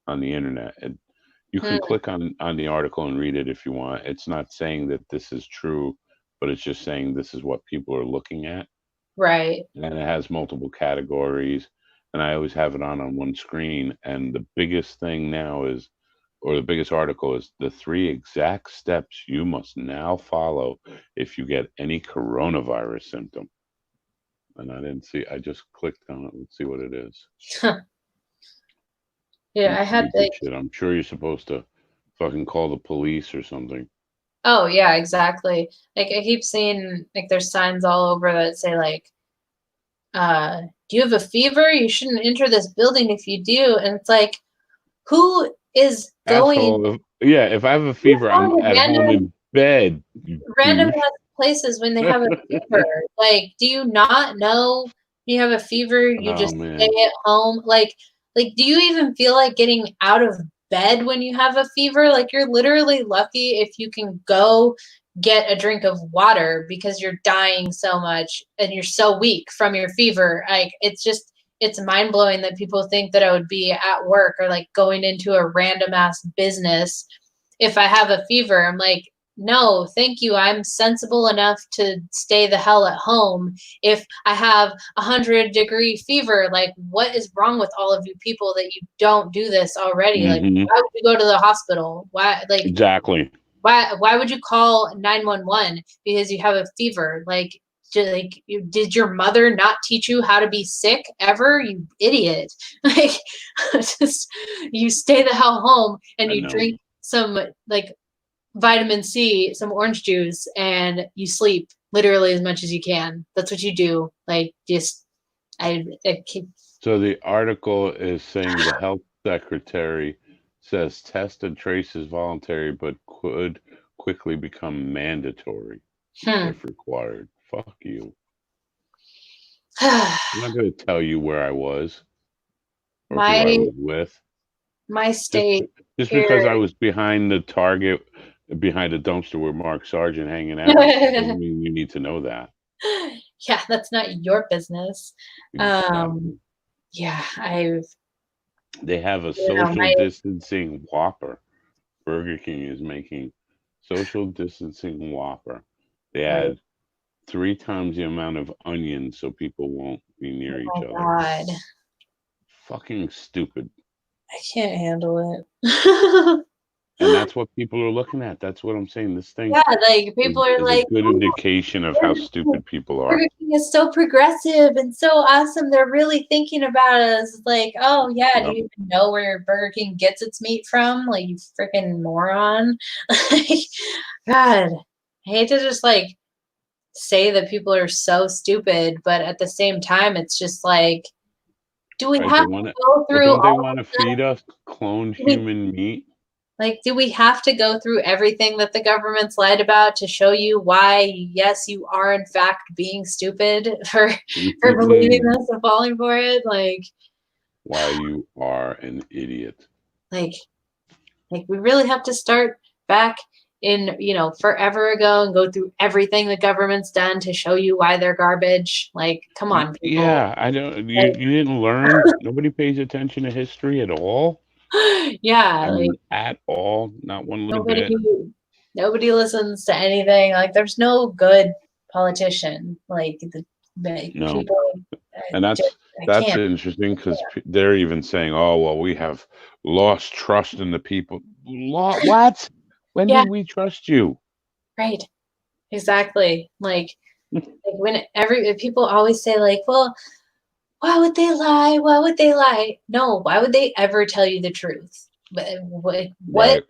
on the internet. And you
Hmm,
can click on the article and read it if you want. It's not saying that this is true, but it's just saying this is what people are looking at,
right.
and it has multiple categories. And I always have it on one screen. And the biggest thing now is, or the biggest article is, the three exact steps you must now follow if you get any coronavirus symptom. and I didn't see. I just clicked on it. Let's see what it is.
Yeah, I
Used to
had
be good
like,
shit. I'm sure you're supposed to fucking call the police or something.
oh yeah, exactly. Like I keep seeing like there's signs all over that say like, do you have a fever? You shouldn't enter this building if you do. And it's like, who is going
Asshole. Yeah, if I have a
who's
fever,
going
I'm
to
at home in bed, you
random
douche.
ass places when they have a fever? Like, do you not know you have a fever? You
Oh
just stay
man.
at home. Like, do you even feel like getting out of bed when you have a fever? Like, you're literally lucky if you can go get a drink of water because you're dying so much and you're so weak from your fever. Like, it's mind blowing that people think that I would be at work or like going into a random ass business if I have a fever. I'm like, no, thank you. I'm sensible enough to stay the hell at home if I have 100-degree fever. Like, what is wrong with all of you people that you don't do this already? Like,
Hmm.
why would you go to the hospital?
Exactly.
Why would you call 911 because you have a fever? Did your mother not teach you how to be sick ever? You idiot. Like, just you stay the hell home and
I
you
know.
drink some like vitamin C, some orange juice, and you sleep literally as much as you can. That's what you do. Like, just I keep.
So the article is saying the health secretary says test and trace is voluntary, but could quickly become mandatory if required. Fuck you. I'm not going to tell you where I was or who I
my
was with.
my
Just
state
just because
here.
I was behind the target, behind a dumpster with Mark Sargent hanging out, doesn't mean you need to know that.
Yeah, that's not your business. Um,
Exactly.
yeah, I've,
They have a
you know,
social distancing Whopper. Burger King is making social distancing Whopper. They
like,
add 3 times the amount of onions so people won't be near each
oh
other.
my God,
Fucking stupid.
I can't handle it.
And that's what people are looking at. That's what I'm saying. This thing
Yeah, like people are
is a
like,
good
oh,
indication of how
Burger King
stupid people are.
Burger King is so progressive and so awesome. They're really thinking about us. It's like, oh yeah, do
Yep.
you even know where Burger King gets its meat from? Like, you freaking moron. Like, God, I hate to just like say that people are so stupid, but at the same time, it's just like, do we
Right? They
have
want
to
to,
go
but
through
don't they
all
want
of
to
that?
feed us cloned
Do we,
human meat?
like, do we have to go through everything that the government's lied about to show you why, yes, you are in fact being stupid for believing this and falling for it?
Why you are an idiot.
Like, like we really have to start back in, forever ago and go through everything the government's done to show you why they're garbage. Like, come on, people.
Yeah, I don't. You
Like,
you didn't learn. Nobody pays attention to history at all.
yeah,
I
like
mean, at all. Not one little
nobody
bit.
nobody listens to anything. Like, there's no good politician. Like the
No,
people,
and
just, I
that's
can't.
interesting because they're even saying, "Oh, well, we have lost trust in the people." What? When
Yeah,
did we trust you?
right. Exactly. Like when every people always say like, well, why would they lie? Why would they lie? No, why would they ever tell you the truth? What
Right.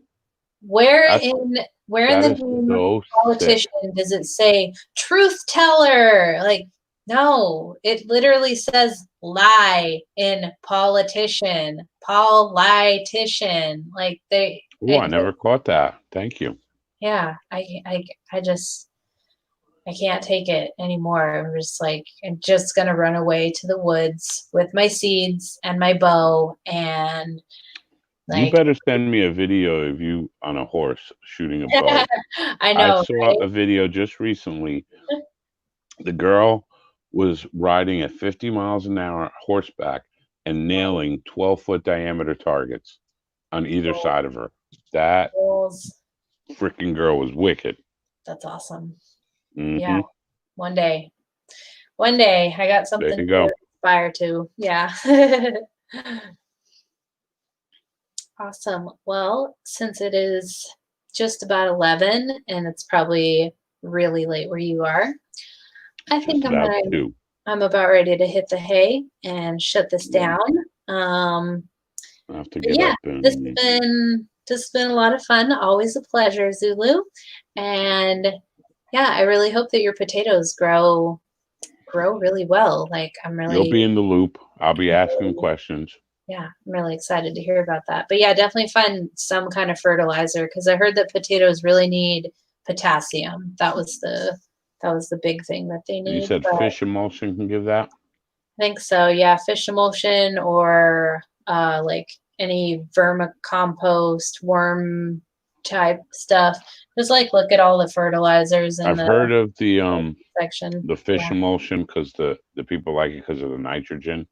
where
That's
in where in
that
the
is
name
so sick.
politician does it say truth teller? Like, no, it literally says lie in politician, politician. Like
Oh, I never caught that. Thank you.
yeah, I just I can't take it anymore. I'm just like, I'm just gonna run away to the woods with my seeds and my bow and
You
like
better send me a video of you on a horse shooting a bow.
I
I
know,
saw a video just recently.
right?
The girl was riding at 50 miles an hour horseback and nailing 12-foot diameter targets on either side of her. That
Bulls.
freaking girl was wicked.
That's awesome. Yeah,
Hmm.
one day. One day I got
There
something
you
to
go.
aspire to. Yeah. Awesome. Well, since it is just about 11 and it's probably really late where you are, I think
Just
I'm
about
gonna
two.
I'm about ready to hit the hay and shut this
Yeah.
down.
I have to
But
get
yeah,
up and
this has been a lot of fun. Always a pleasure, Zulu. And yeah, I really hope that your potatoes grow really well. Like I'm
you'll
really,
be in the loop. I'll be asking questions.
yeah, I'm really excited to hear about that. But yeah, definitely find some kind of fertilizer because I heard that potatoes really need potassium. That was the big thing that they
And you
need.
said
But I
fish emulsion can give that?
think so. Yeah, fish emulsion or like any vermicompost, worm type stuff. Just like look at all the fertilizers in
I've
the
heard of
section.
the fish
Yeah.
emulsion because the people like it because of the nitrogen.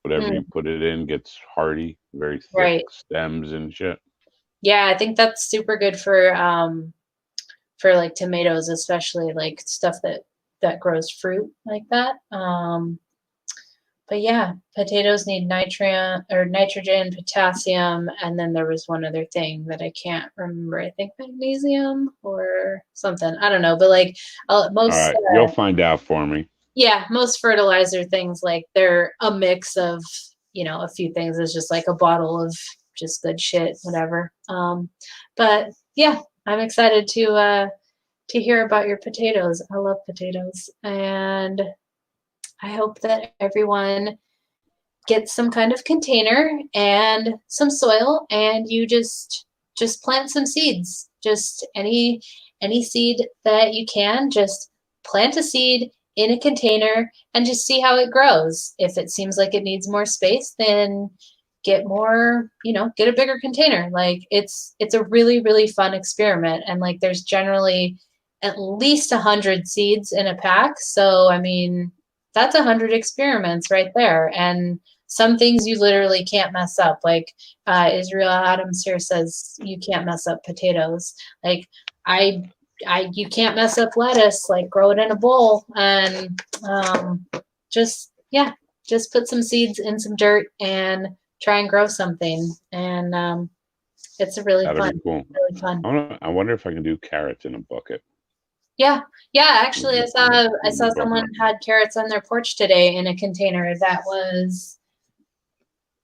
Whatever
Mm,
you put it in gets hardy, very thick
right.
stems and shit.
Yeah, I think that's super good for like tomatoes, especially like stuff that grows fruit like that. But yeah, potatoes need nitrogen, potassium, and then there was one other thing that I can't remember. I think magnesium or something. I don't know, but like
All
most
right, you'll find out for me.
yeah, most fertilizer things like they're a mix of, a few things. It's just like a bottle of just good shit, whatever. But yeah, I'm excited to hear about your potatoes. I love potatoes, and I hope that everyone gets some kind of container and some soil, and you just plant some seeds. Just any seed that you can, just plant a seed in a container and just see how it grows. If it seems like it needs more space, then get more, get a bigger container. Like it's a really, really fun experiment. And like there's generally at least 100 seeds in a pack. So I mean, that's 100 experiments right there. And some things you literally can't mess up. Like Israel Adams here says, you can't mess up potatoes. Like I, you can't mess up lettuce. Like grow it in a bowl and just yeah, just put some seeds in some dirt and try and grow something. And it's a really
That'd
fun,
be cool.
really fun.
I wonder if I can do carrots in a bucket.
Yeah, yeah. Actually, I saw I
In the
saw someone
bucket.
had carrots on their porch today in a container that was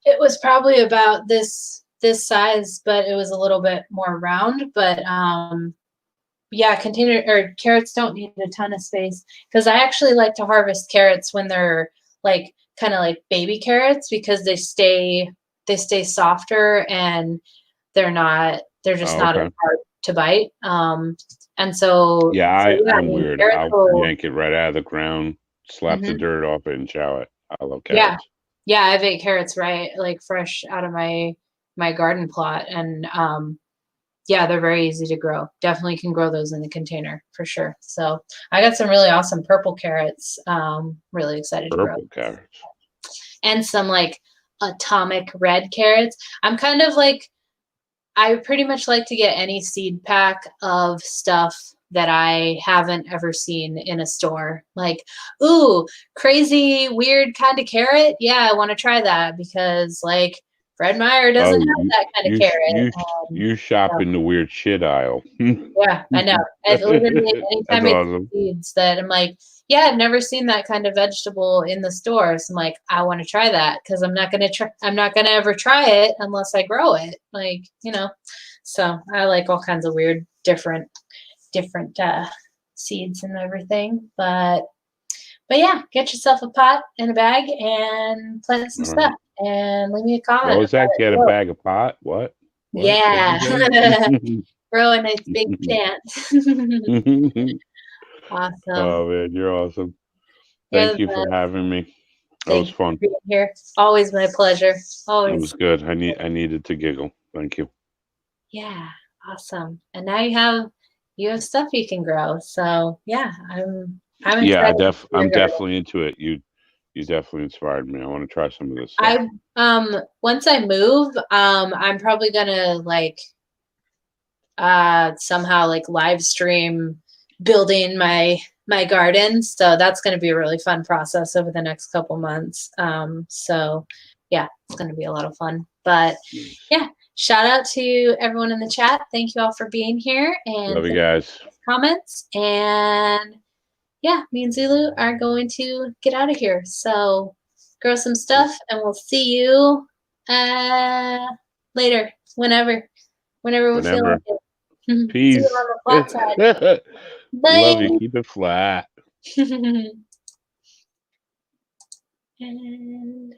it was probably about this size, but it was a little bit more round. But yeah, container or carrots don't need a ton of space because I actually like to harvest carrots when they're like kind of like baby carrots because they stay softer and they're just
Oh,
not as
okay.
hard to bite. And so yeah, I
I'm
mean
weird.
carrots
I'll
will.
yank it right out of the ground, slap the
Mhm.
dirt off it, and chow it. I love
Yeah.
carrots.
Yeah, I've ate carrots right like fresh out of my garden plot and yeah, they're very easy to grow. Definitely can grow those in the container for sure. So I got some really awesome purple carrots. Really excited to grow.
Purple carrots.
And some like atomic red carrots. I'm kind of like I pretty much like to get any seed pack of stuff that I haven't ever seen in a store. Like, ooh, crazy, weird kind of carrot. Yeah, I want to try that because like Fred Meyer doesn't
Oh,
have that kind of carrot.
you shop
So,
in the weird shit aisle.
yeah, I know. I've literally
That's
anytime I see
awesome.
seeds that I'm like, yeah, I've never seen that kind of vegetable in the store. So I'm like, I want to try that because I'm not gonna ever try it unless I grow it. Like, So I like all kinds of weird, different seeds and everything. But yeah, get yourself a pot and a bag and plant some
All
stuff
right.
and leave me a
What
comment
was
about
that?
it
Get a
below.
bag of pot? What? What'd
Yeah.
you
Grow a nice big
say?
plant. Awesome.
Oh man, you're awesome.
You're
Thank
the
you for
best.
having me. That was
Thank you for
fun.
being here. Always my pleasure.
That
Always.
was good. I needed to giggle. Thank you.
Yeah. Awesome. And now you have stuff you can grow. So yeah, I'm
Yeah,
excited to see your
I'm
garden.
definitely into it. You definitely inspired me. I want to try some of this stuff.
I once I move, I'm probably gonna like somehow like live stream building my garden. So that's gonna be a really fun process over the next couple months. So yeah, it's gonna be a lot of fun. But
Nice.
yeah, shout out to everyone in the chat. Thank you all for being here and
Love you
thank you
guys.
for the comments. And yeah, me and Zulu are going to get out of here. So grow some stuff, and we'll see you later, whenever we feel
Whenever.
like it. See you
Peace.
on the flat side.
Love you.
Bye.
Keep it flat.
And